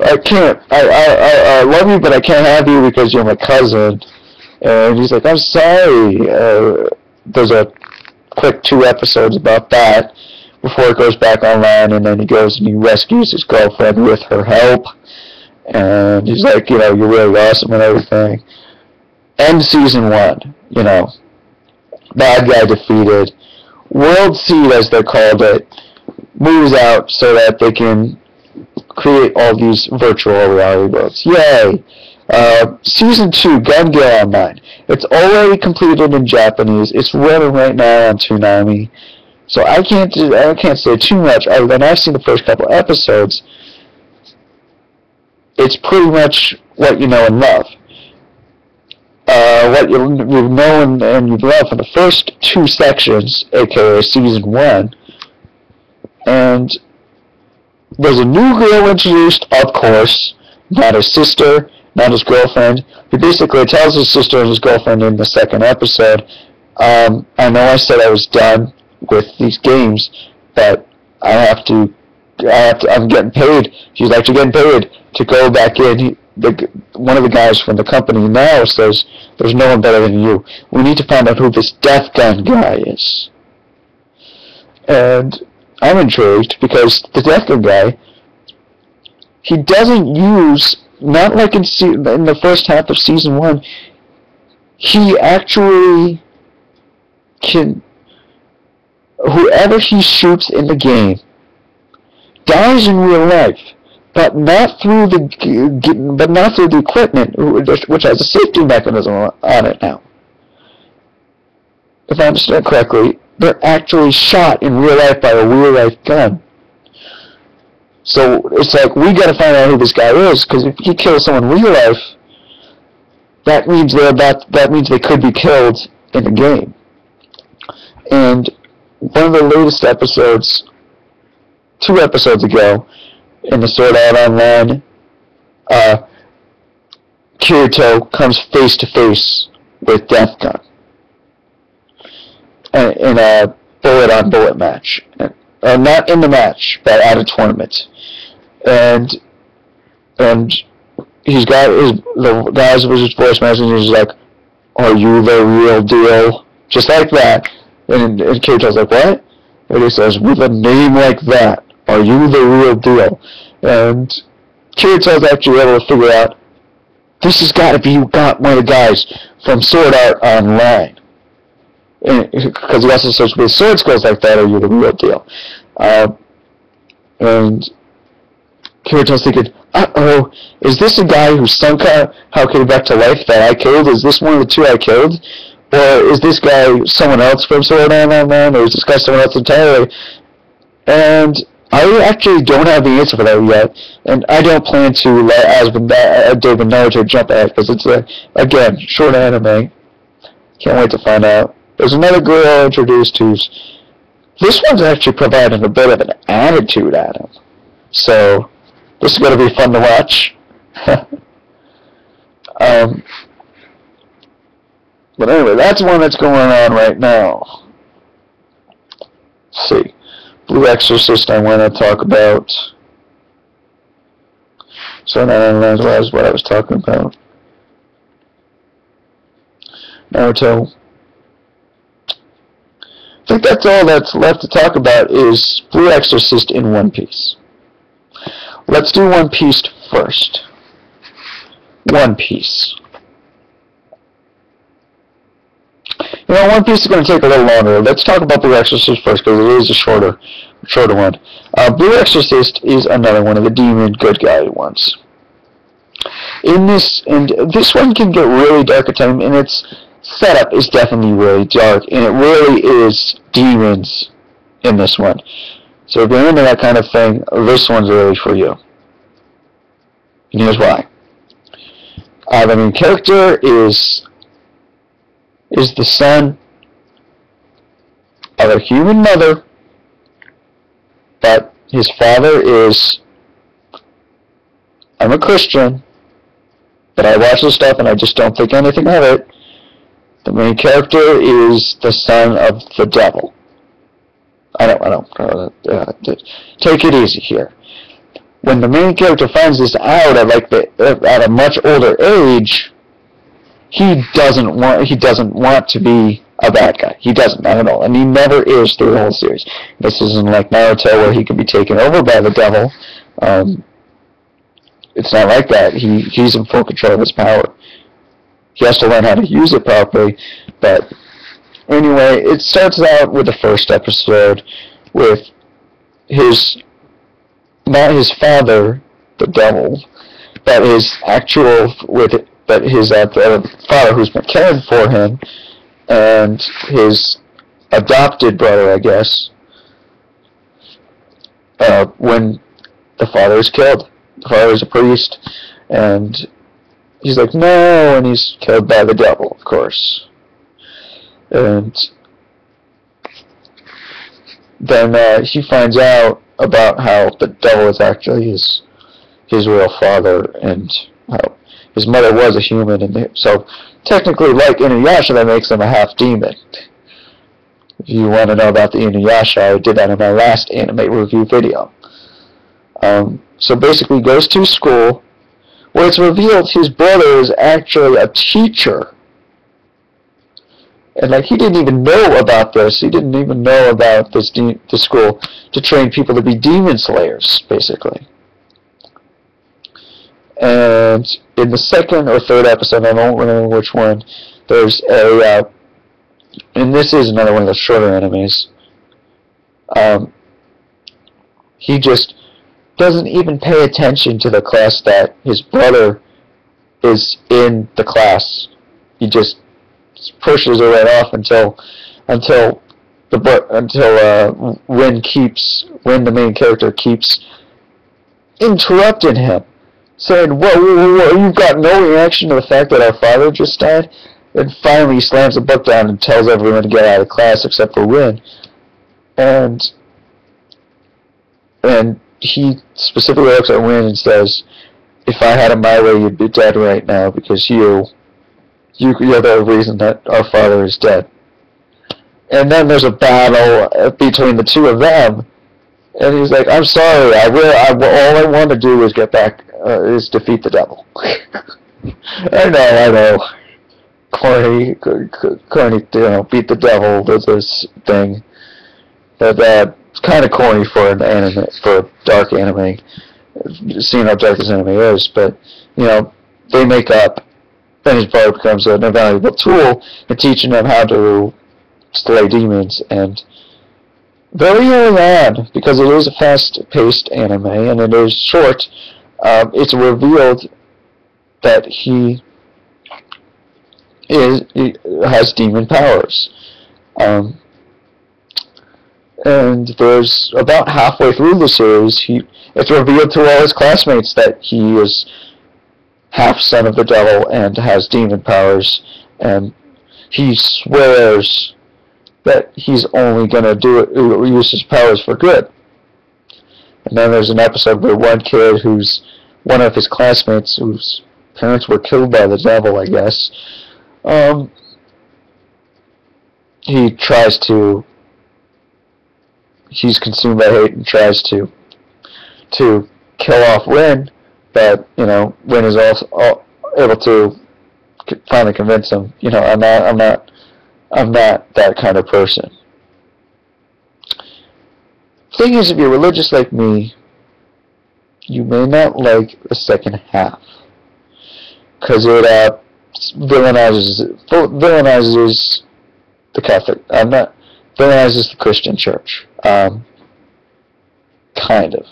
[SPEAKER 1] I can't, I love you, but I can't have you because you're my cousin. And he's like, I'm sorry. There's a quick 2 episodes about that before it goes back online, and then he goes and he rescues his girlfriend with her help. And he's like, you're really awesome and everything. End season 1, bad guy defeated. World Seed, as they called it, moves out so that they can create all these virtual reality worlds. Yay! Season 2, Gun Gale Online. It's already completed in Japanese. It's running right now on Toonami. So I can't say too much other than I've seen the first couple episodes. It's pretty much what you know and love. What you've known and you've loved from the first 2 sections, aka Season 1. And there's a new girl introduced, of course, not his sister, not his girlfriend. He basically tells his sister and his girlfriend in the 2nd episode, I know I said I was done with these games, but I'm getting paid. She's actually getting paid to go back in. One of the guys from the company now says, there's no one better than you. We need to find out who this Death Gun guy is. And I'm intrigued because the Death Gun guy, he doesn't use, not like in the first half of Season 1, he actually can, whoever he shoots in the game dies in real life, but not through the equipment, which has a safety mechanism on it now. If I understand correctly, they're actually shot in real life by a real life gun. So it's like, we gotta find out who this guy is, because if he kills someone in real life, that means they could be killed in the game. And one of the latest episodes, 2 episodes ago, in the Sword Art Online, Kirito comes face to face with Death Gun in a bullet-on-bullet match. Not in the match, but at a tournament. And he's got the guys with his voice message, and he's like, are you the real deal? Just like that. And Kirito's like, what? And he says, with a name like that, are you the real deal? And Kirito's actually able to figure out, this has got to be one of the guys from Sword Art Online. Because he also says, with sword skills like that, are you the real deal? And Kirito's thinking, uh-oh, is this a guy who somehow came back to life that I killed? Is this one of the 2 I killed? Or is this guy someone else from Sword Art Online? Or is this guy someone else entirely? And I actually don't have the answer for that yet. And I don't plan to let David Naruto jump ahead, because it's, again, short anime. Can't wait to find out. There's another girl introduced this one's actually providing a bit of an attitude at him. So, this is going to be fun to watch. But anyway, that's one that's going on right now. Let's see. Blue Exorcist I want to talk about. So now I realize what I was talking about. Naruto. I think that's all that's left to talk about is Blue Exorcist in One Piece. Let's do One Piece first. One Piece. One Piece is going to take a little longer. Let's talk about Blue Exorcist first, because it is a shorter one. Blue Exorcist is another one of the demon good guy ones. And this one can get really dark at times, and it's setup is definitely really dark, and it really is demons in this one. So if you're into that kind of thing, this one's really for you. And here's why. The main character is the son of a human mother, but his father is, I'm a Christian, but I watch this stuff and I just don't think anything of it. The main character is the son of the devil. Take it easy here. When the main character finds this out at a much older age, he doesn't want to be a bad guy. He doesn't, not at all. And he never is through the whole series. This isn't like Naruto where he can be taken over by the devil. It's not like that. He's in full control of his power. He has to learn how to use it properly. But anyway, it starts out with the first episode with not his father, the devil, but his father who's been caring for him, and his adopted brother, I guess, when the father is killed. The father is a priest, and he's like, no, and he's killed by the devil, of course. And then he finds out about how the devil is actually his real father, and how his mother was a human, and so technically, like Inuyasha, that makes him a half demon. If you want to know about the Inuyasha, I did that in my last anime review video. So basically, he goes to school where it's revealed his brother is actually a teacher. And he didn't even know about this. He didn't even know about this school to train people to be demon slayers, basically. And in the second or third episode, I don't remember which one, there's and this is another one of the shorter animes, he just doesn't even pay attention to the class that his brother is in the class. He just pushes it right off until Rin, the main character, keeps interrupting him, saying, whoa, you've got no reaction to the fact that our father just died? And finally he slams the book down and tells everyone to get out of class except for Rin. And he specifically looks at Rin and says, if I had it my way, you'd be dead right now, because you're the reason that our father is dead. And then there's a battle between the two of them, and he's like, I'm sorry, all I want to do is get back, is defeat the devil. I know. Corny, beat the devil, there's this thing. But it's kind of corny for an anime, for a dark anime, seeing how dark this anime is, but, they make up, and his brother becomes an invaluable tool in teaching them how to slay demons. And very early on, because it is a fast-paced anime and it is short, it's revealed that he has demon powers. And there's about halfway through the series, it's revealed to all his classmates that he is half son of the devil and has demon powers, and he swears that he's only going to use his powers for good. And then there's an episode where one kid one of his classmates whose parents were killed by the devil, I guess, he's consumed by hate and tries to kill off Rin, but Rin is also able to finally convince him, I'm not that kind of person. Thing is, if you're religious like me, you may not like the second half, because it villainizes the Catholic. Villainizes the Christian Church. Kind of,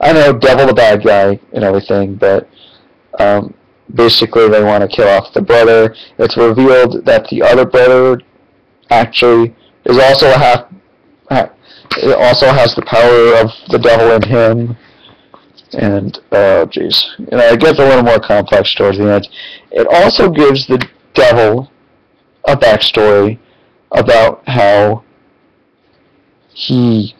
[SPEAKER 1] I know devil the bad guy and everything, but basically they want to kill off the brother. It's revealed that the other brother actually is also it also has the power of the devil in him. And, oh, jeez. It gets a little more complex towards the end. It also gives the devil a backstory about how he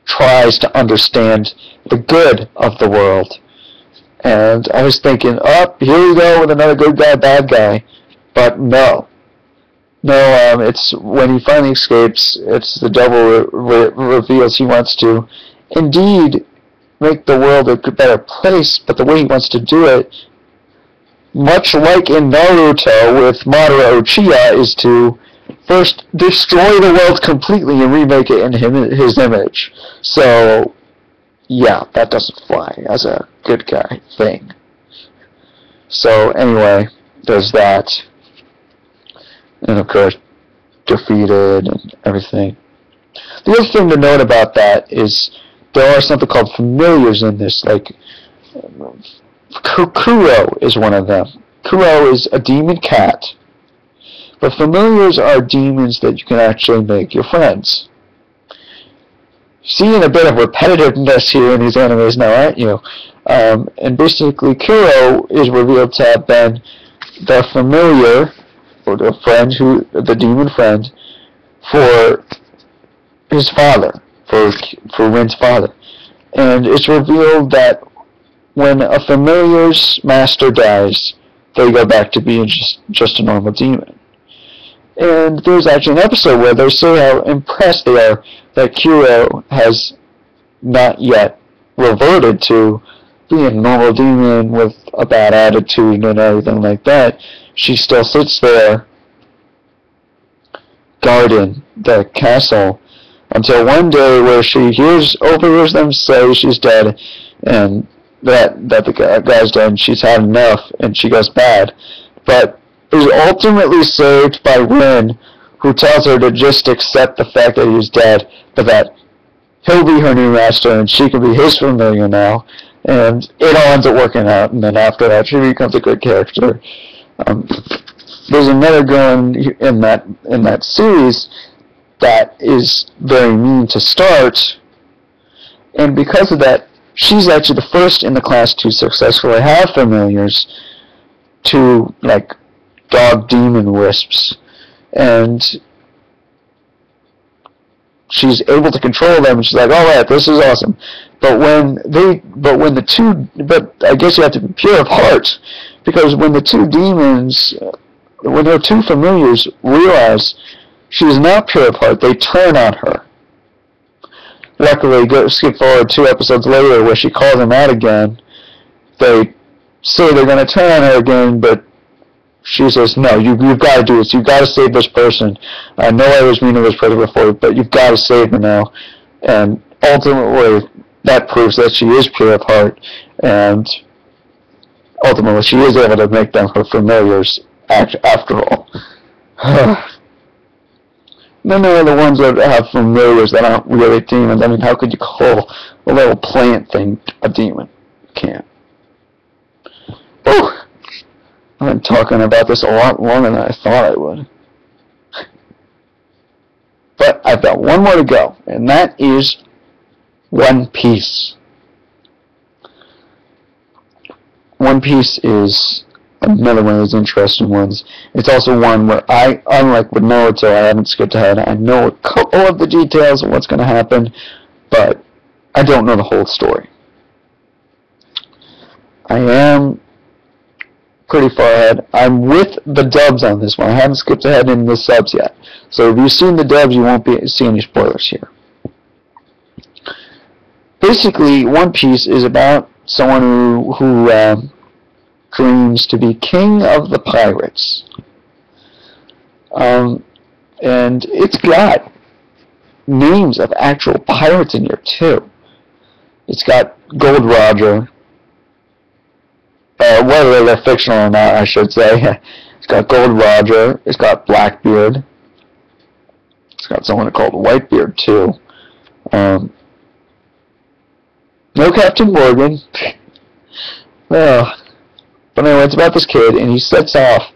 [SPEAKER 1] tries to understand the good of the world. And I was thinking, oh, here we go with another good guy, bad guy. But no. No, it's when he finally escapes, it's the devil reveals he wants to indeed make the world a better place, but the way he wants to do it, much like in Naruto with Madara Uchiha, is to first destroy the world completely and remake it in his image. So, yeah, that doesn't fly as a good guy thing. So, anyway, there's that. And, of course, defeated and everything. The other thing to note about that is there are something called familiars in this, like Kuro is one of them. Kuro is a demon cat. But familiars are demons that you can actually make your friends. Seeing a bit of repetitiveness here in these animes now, aren't you? And basically Kuro is revealed to have been the familiar, or the friend, the demon friend, for his father, for Rin's father. And it's revealed that when a familiar's master dies, they go back to being just a normal demon. And there's actually an episode where they say how impressed they are that Kuro has not yet reverted to being a normal demon with a bad attitude and everything like that. She still sits there guarding the castle until one day where she overhears them say she's dead and that the guy's dead and she's had enough and she goes bad. But is ultimately saved by Rin, who tells her to just accept the fact that he's dead, but that he'll be her new master and she can be his familiar now. And it all ends up working out, and then after that she becomes a good character. There's another girl in that series that is very mean to start, and because of that, she's actually the first in the class to successfully have familiars, to like dog demon wisps, and she's able to control them, and she's like, all right, this is awesome. But I guess you have to be pure of heart, because when the two demons, when their two familiars realize she's not pure of heart, they turn on her. Luckily, skip forward 2 episodes later where she calls them out again. They say they're going to turn on her again, but she says, no, you've got to do this. You've got to save this person. I know I was mean to this person before, but you've got to save her now. And ultimately, that proves that she is pure of heart, and ultimately she is able to make them her familiars after all. Then there are the ones that have familiars that aren't really demons. I mean, how could you call a little plant thing a demon? You can't. Whew. I've been talking about this a lot longer than I thought I would. But I've got one more to go, and that is One Piece. One Piece is another one of those interesting ones. It's also one where unlike with Naruto, I haven't skipped ahead. I know a couple of the details of what's going to happen, but I don't know the whole story. I am pretty far ahead. I'm with the dubs on this one. I haven't skipped ahead in the subs yet. So if you've seen the dubs, you won't see any spoilers here. Basically, One Piece is about someone who dreams to be king of the pirates. And it's got names of actual pirates in here, too. It's got Gold Roger. Whether they're fictional or not, I should say. It's got Gold Roger. It's got Blackbeard. It's got someone called Whitebeard, too. No Captain Morgan. But But anyway, it's about this kid, and he sets off,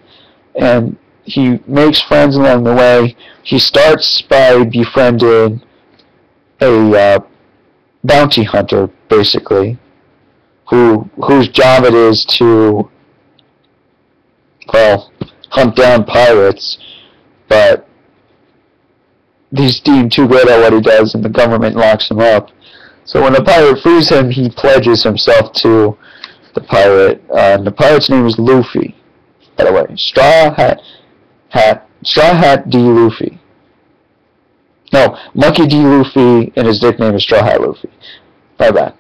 [SPEAKER 1] and he makes friends along the way. He starts by befriending a bounty hunter, basically, whose job it is to, well, hunt down pirates, but he's deemed too good at what he does, and the government locks him up. So when the pirate frees him, he pledges himself to the pirate, and the pirate's name is Luffy, by the way. Straw Hat D. Luffy. No, Monkey D. Luffy, and his nickname is Straw Hat Luffy. My bad.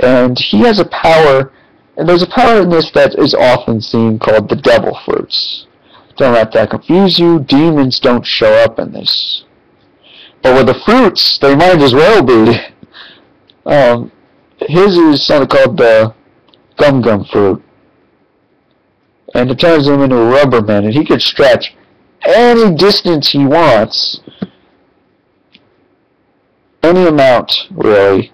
[SPEAKER 1] And he has a power, and there's a power in this that is often seen called the Devil Fruits. Don't let that confuse you. Demons don't show up in this. But with the fruits, they might as well be. His is something called the Gum Gum Fruit. And it turns him into a rubber man, and he can stretch any distance he wants. Any amount, really.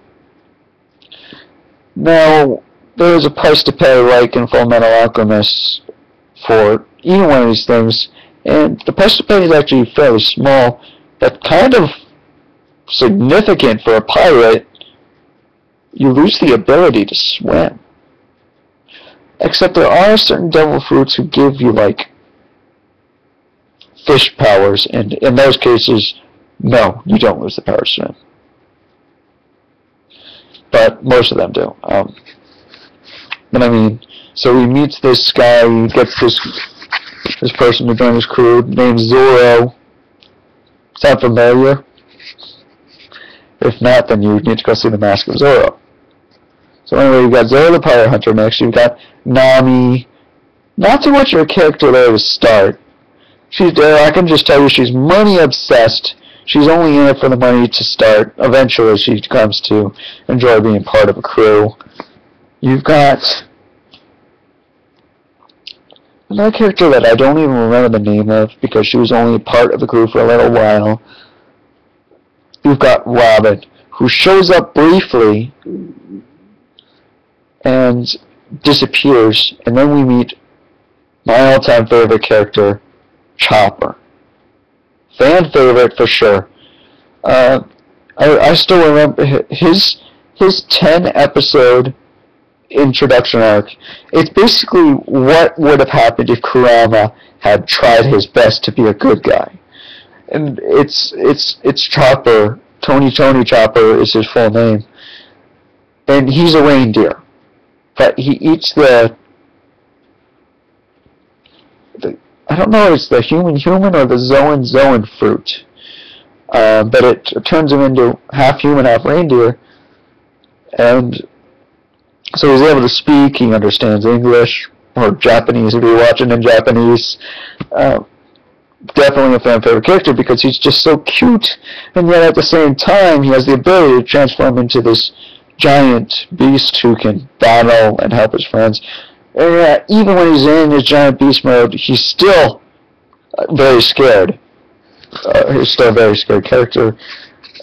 [SPEAKER 1] Now, there is a price to pay, like in Fullmetal Alchemist, for either one of these things, and the price to pay is actually fairly small, but kind of significant for a pirate. You lose the ability to swim. Except there are certain devil fruits who give you, like, fish powers, and in those cases, no, you don't lose the power to swim. But most of them do. But I mean, so he meets this guy, he gets this person to join his crew, named Zoro. Sound familiar? If not, then you need to go see The Mask of Zorro. So anyway, you've got Zoro the Pirate Hunter next, you've got Nami. Not too much of a character there to start. She's there, I can just tell you she's money obsessed. She's only in it for the money to start. Eventually she comes to enjoy being part of a crew. You've got another character that I don't even remember the name of because she was only part of the crew for a little while. You've got Robin, who shows up briefly and disappears, and then we meet my all-time favorite character, Chopper. Fan favorite for sure. I still remember his 10-episode introduction arc. It's basically what would have happened if Kurama had tried his best to be a good guy. And it's Chopper. Tony Chopper is his full name. And he's a reindeer. But he eats the I don't know if it's the human or the zoan fruit. But it turns him into half human, half reindeer. And so he's able to speak, he understands English, or Japanese if you're watching in Japanese. Definitely a fan favorite character because he's just so cute, and yet at the same time he has the ability to transform into this giant beast who can battle and help his friends. And even when he's in his giant beast mode, he's still very scared. He's still a very scared character.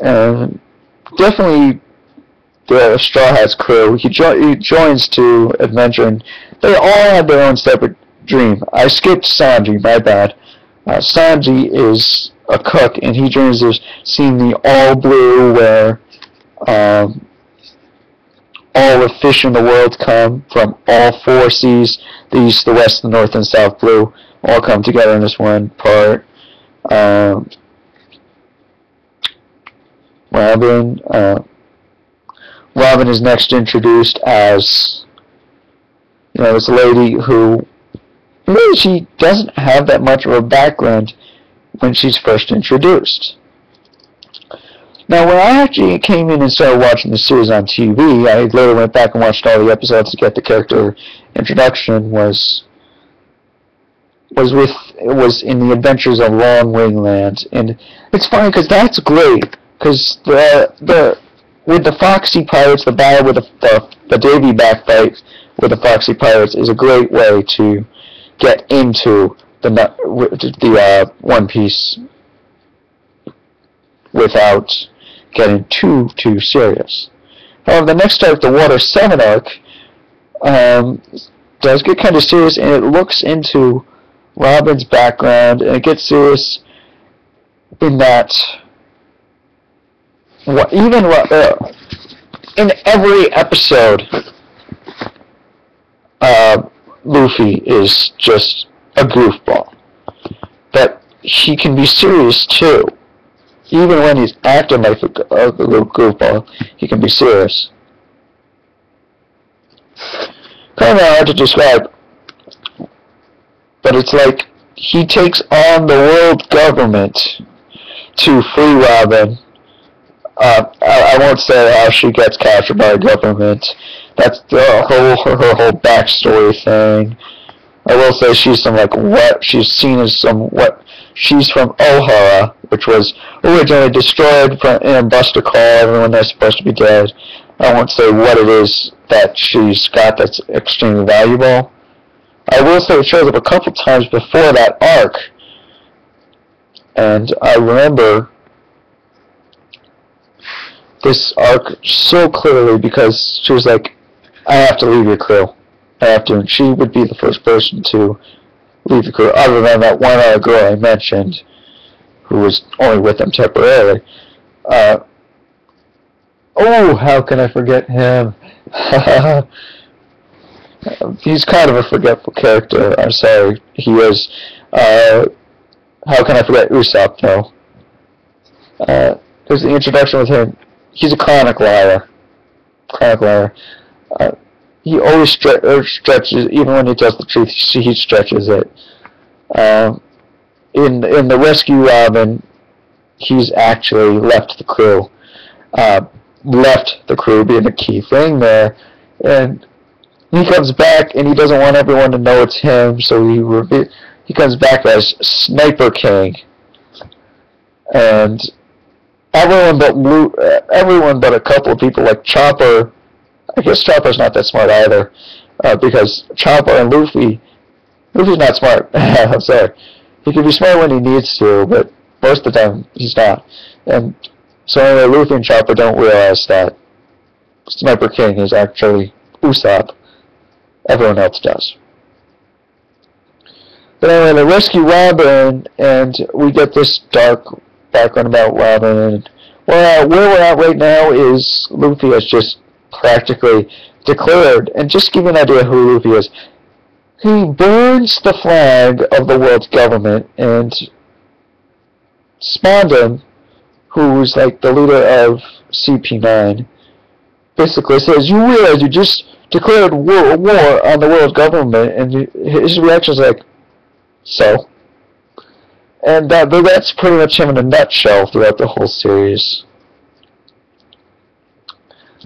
[SPEAKER 1] And definitely the Straw Hats crew, he joins to adventure, and they all have their own separate dream. I skipped Sanji, my bad. Sanji is a cook, and he dreams of seeing the all blue where all the fish in the world come from all four seas, the east, the west, the north, and south blue, all come together in this one part. Robin is next introduced as, this lady who really she doesn't have that much of a background when she's first introduced. Now, when I actually came in and started watching the series on TV, I later went back and watched all the episodes to get the character introduction. Was in the Adventures of Long Wingland, and it's funny because that's great because with the Foxy Pirates, the battle with the Davy back fight with the Foxy Pirates is a great way to get into the One Piece without getting too serious. However, the next arc, the Water 7 arc, does get kind of serious, and it looks into Robin's background, and it gets serious in that in every episode, Luffy is just a goofball. But he can be serious too. Even when he's acting like a little goofball, he can be serious. Kind of hard to describe, but it's like he takes on the world government to free Robin. I won't say how she gets captured by the government. That's her whole backstory thing. I will say she's from she's seen as she's from Ohara, which was originally destroyed in a Buster Call. Everyone there's supposed to be dead. I won't say what it is that she's got that's extremely valuable. I will say it shows up a couple times before that arc, and I remember this arc so clearly because she was like, I have to leave your crew. I have to, and she would be the first person to leave the crew, other than that one other girl I mentioned, who was only with them temporarily. How can I forget him? He's kind of a forgetful character. I'm sorry, he is. How can I forget Usopp, though? There's the introduction with him. He's a chronic liar. He always stretches, even when he tells the truth, he stretches it. In the Rescue Robin, he's actually left the crew. Left the crew being the key thing there, and he comes back and he doesn't want everyone to know it's him, so he comes back as Sniper King, and everyone but a couple of people like Chopper. I guess Chopper's not that smart either, because Chopper and Luffy's not smart. I'm sorry. He can be smart when he needs to, but most of the time he's not. And so anyway, Luffy and Chopper don't realize that Sniper King is actually Usopp. Everyone else does. But anyway, they rescue Robin, and we get this dark background about Robin. Well, where we're at right now is Luffy has just practically declared, and just to give you an idea who Luffy is, he burns the flag of the world's government, and Spondon, who's like the leader of CP9, basically says, you realize you just declared war on the world's government, and his reaction is like, so? And that's pretty much him in a nutshell throughout the whole series.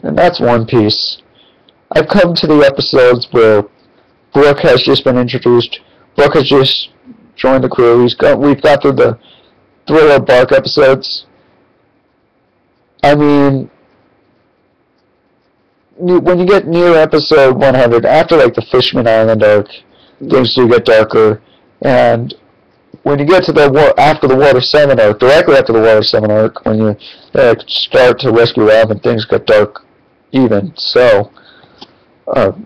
[SPEAKER 1] And that's One Piece. I've come to the episodes where Brook has just been introduced. Brook has just joined the crew. We've got through the Thriller Bark episodes. I mean, when you get near episode 100, after like the Fishman Island arc, things do get darker. And when you get to after the Water 7 arc, directly after the Water 7 arc, when you start to rescue Robin, things get dark even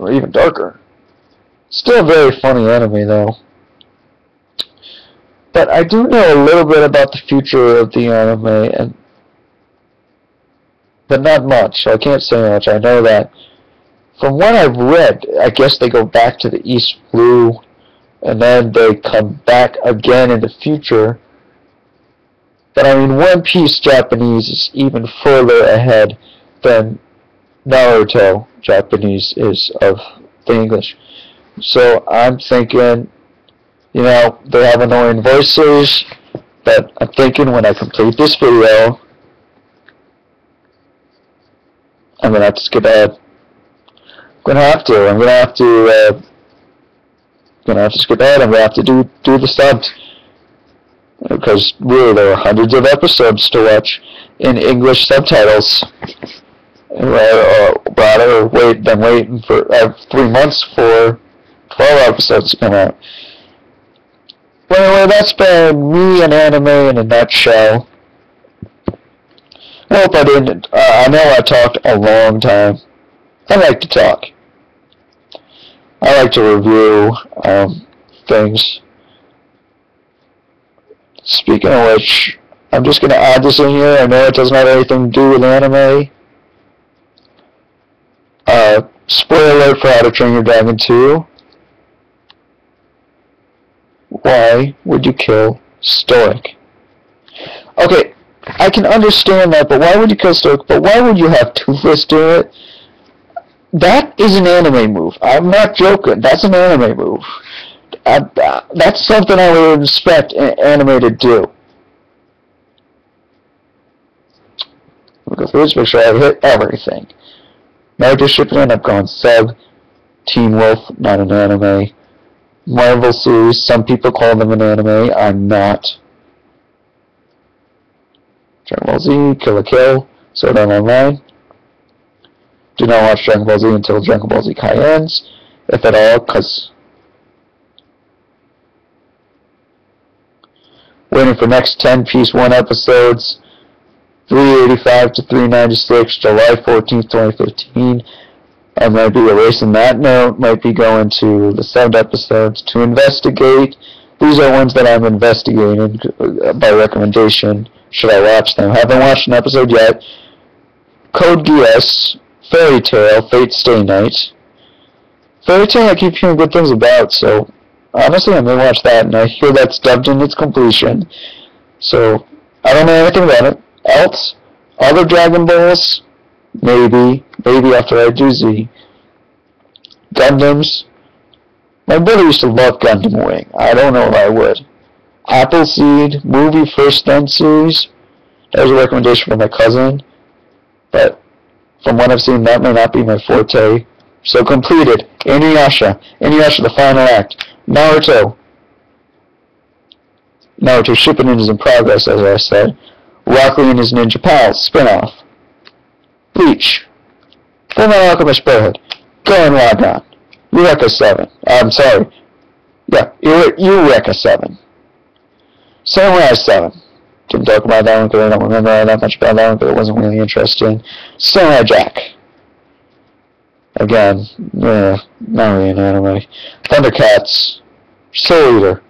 [SPEAKER 1] even darker. Still a very funny anime, though. But I do know a little bit about the future of the anime, but not much. I can't say much. I know that from what I've read, I guess they go back to the East Blue, and then they come back again in the future. But I mean, One Piece Japanese is even further ahead than Naruto Japanese is of the English. So I'm thinking, they have annoying voices, but I'm thinking when I complete this video, I'm going to have to skip ahead. I'm going to have to skip ahead. I'm going to have to do the subs. Because really there are hundreds of episodes to watch in English subtitles. Rather than waiting for 3 months for 12 episodes to come out. But anyway, that's been me and anime in a nutshell. I hope I didn't. I know I talked a long time. I like to talk. I like to review things. Speaking of which, I'm just going to add this in here. I know it doesn't have anything to do with anime. Spoiler alert for How to Train Your Dragon 2. Why would you kill Stoic? Okay, I can understand that, but why would you kill Stoic? But why would you have Toothless do it? That is an anime move. I'm not joking. That's an anime move. That's something I would expect an anime to do. Look at this picture. I've hit everything. Naruto Shippuden, I've gone sub. Teen Wolf, not an anime. Marvel series, some people call them an anime. I'm not. Dragon Ball Z, Kill la Kill, Sword Art Online. Do not watch Dragon Ball Z until Dragon Ball Z Kai ends, if at all, because waiting for next 10-piece 1 episodes, 385 to 396, July 14th, 2015. I might be erasing that note, might be going to the subbed episodes to investigate. These are ones that I'm investigating by recommendation. Should I watch them? Haven't watched an episode yet. Code Geass, Fairy Tail, Fate Stay Night. Fairy Tail I keep hearing good things about, so honestly I may watch that, and I hear that's dubbed in its completion. So, I don't know anything about it. Else, other Dragon Balls, maybe after I do Z. Gundams, my brother used to love Gundam Wing. I don't know if I would. Appleseed, movie First Then series, that was a recommendation from my cousin, but from what I've seen, that may not be my forte. So completed. Inuyasha, the final act. Naruto Shippuden is in progress, as I said. Rock Lee and his Ninja Pals, spin-off. Bleach. Fullmetal Alchemist Brotherhood. Gurren Lagann. Eureka 7. I'm sorry. Yeah, Eureka 7. Samurai 7. Didn't talk about that one because I don't remember that much about that one, but it wasn't really interesting. Samurai Jack. Again, not really an anime. Thundercats. Soul Eater.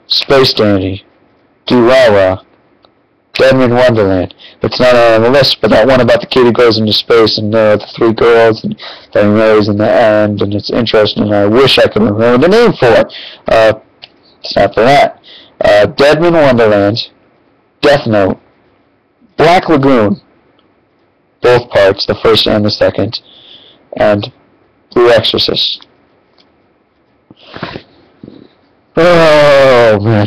[SPEAKER 1] Space Dandy. Durara. Deadman Wonderland. It's not on the list, but that one about the kid who goes into space and the 3 girls and that he marries in the end, and it's interesting, and I wish I could remember the name for it. It's not for that. Deadman Wonderland, Death Note, Black Lagoon, both parts, the first and the second, and Blue Exorcist. Oh, man.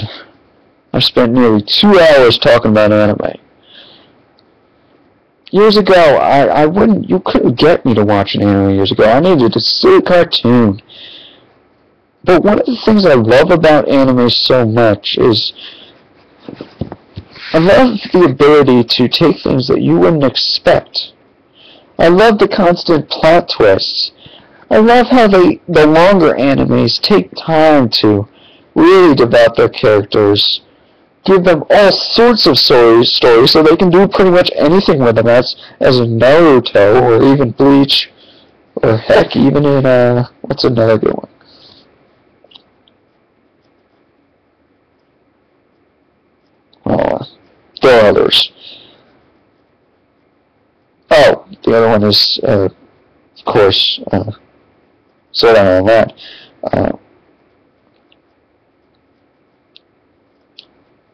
[SPEAKER 1] I've spent nearly 2 hours talking about anime. Years ago, you couldn't get me to watch an anime years ago. I needed to see a cartoon. But one of the things I love about anime so much is I love the ability to take things that you wouldn't expect. I love the constant plot twists. I love how the longer animes take time to really develop their characters, give them all sorts of stories so they can do pretty much anything with them, as in Naruto, or even Bleach, or heck, even in, what's another good one? There are others. Oh, the other one is, of course, Sword Art Online.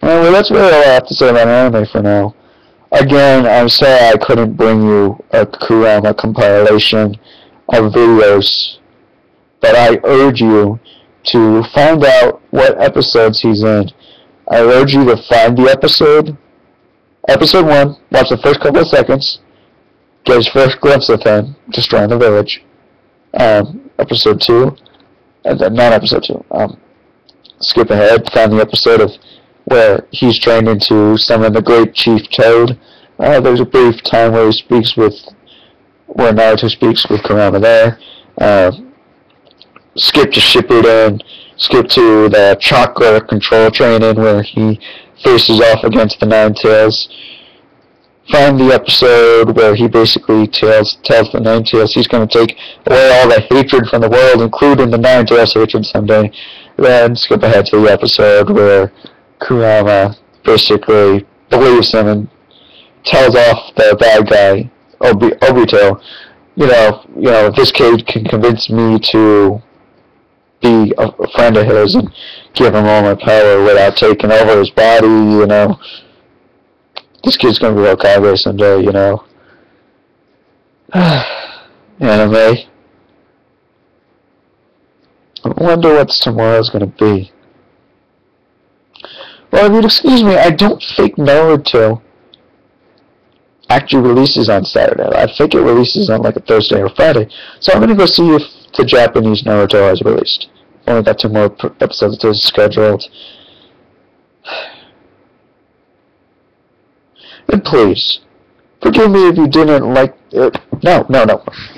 [SPEAKER 1] Well, that's really all I have to say about anime for now. Again, I'm sorry I couldn't bring you a Kurama compilation of videos, but I urge you to find out what episodes he's in. I urge you to find the episode 1, watch the first couple of seconds, get his first glimpse of him destroying the village. Episode 2, not episode 2, skip ahead, find the episode of where he's trained into summon the great Chief Toad. There's a brief time where where Naruto speaks with Kurama there. Skip to Shippuden, skip to the chakra control training where he faces off against the Nine Tails. find the episode where he basically tells the Ninetales he's going to take away all the hatred from the world, including the Ninetales hatred someday. Then skip ahead to the episode where Kurama basically believes him and tells off the bad guy, Obito, if this kid can convince me to be a friend of his and give him all my power without taking over his body, this kid's gonna be Hokage someday, Anime. I wonder what tomorrow's gonna be. Well, if you'd excuse me, I don't think Naruto actually releases on Saturday. I think it releases on like a Thursday or Friday. So I'm gonna go see if the Japanese Naruto has released. Only got 2 more episodes scheduled. And please, forgive me if you didn't like it. No.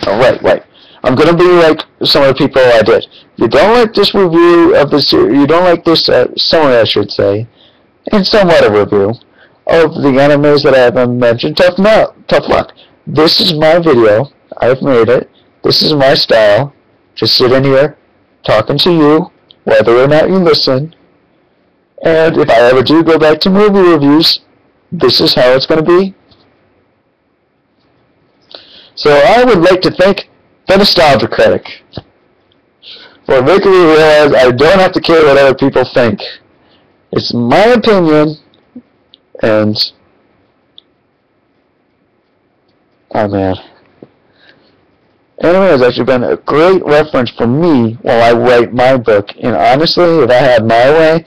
[SPEAKER 1] Right. I'm gonna be like some of the people I did. You don't like this review of the series. You don't like this summary, I should say, and somewhat a review of the animes that I haven't mentioned. Tough luck. This is my video. I've made it. This is my style. Just sitting here, talking to you, whether or not you listen. And if I ever do go back to movie reviews, this is how it's going to be. So I would like to thank the Nostalgia Critic for making me realize I don't have to care what other people think. It's my opinion, and oh man, anime has actually been a great reference for me while I write my book. And honestly, if I had my way,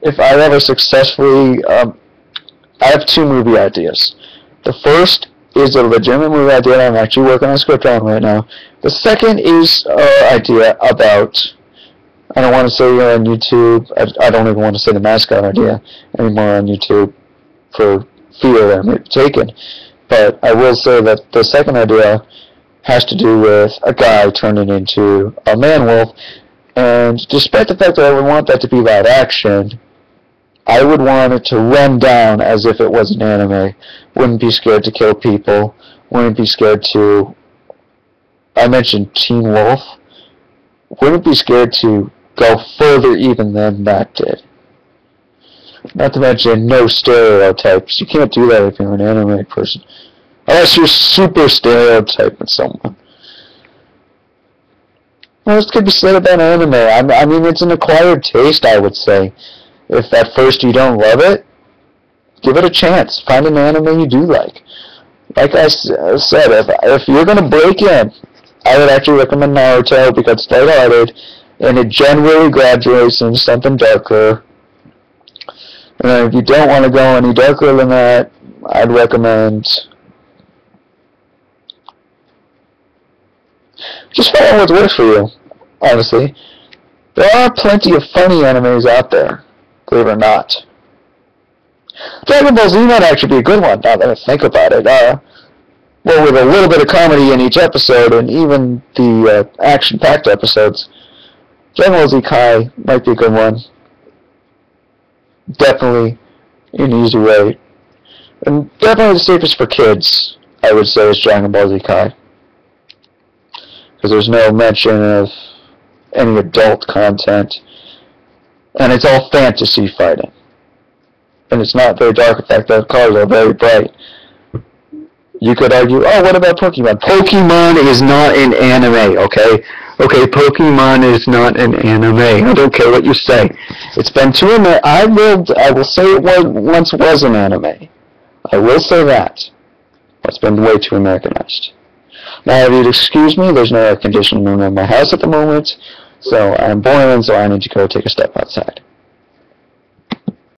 [SPEAKER 1] if I ever successfully, I have 2 movie ideas. The first is a legitimate movie idea that I'm actually working on a script on right now. The second is an idea about, I don't want to say on YouTube, I don't even want to say the mascot idea anymore on YouTube for fear that it may be taken. But I will say that the second idea has to do with a guy turning into a man-wolf, and despite the fact that I would want that to be live action, I would want it to run down as if it was an anime. Wouldn't be scared to kill people. Wouldn't be scared to... I mentioned Teen Wolf. Wouldn't be scared to go further even than that did. Not to mention no stereotypes. You can't do that if you're an anime person. Unless you're super stereotyping someone. Well, this could be said about anime. I mean, it's an acquired taste, I would say. If at first you don't love it, give it a chance. Find an anime you do like. Like I said, if you're going to break in, I would actually recommend Naruto because it's lighthearted, and it generally graduates into something darker. And then if you don't want to go any darker than that, I'd recommend just find out what works for you, honestly. There are plenty of funny animes out there, believe it or not. Dragon Ball Z might actually be a good one, now that I think about it. Well, with a little bit of comedy in each episode, and even the action-packed episodes, Dragon Ball Z Kai might be a good one. Definitely an easy way. And definitely the safest for kids, I would say, is Dragon Ball Z Kai. Because there's no mention of any adult content. And it's all fantasy fighting. And it's not very dark. In fact, the colors are very bright. You could argue, oh, what about Pokemon? Pokemon is not an anime, okay? Okay, Pokemon is not an anime. I don't care what you say. It's been too I will say it once was an anime. I will say that. It's been way too Americanized. Now, if you'd excuse me, there's no air conditioning in my house at the moment, so I'm boiling, so I need to go take a step outside.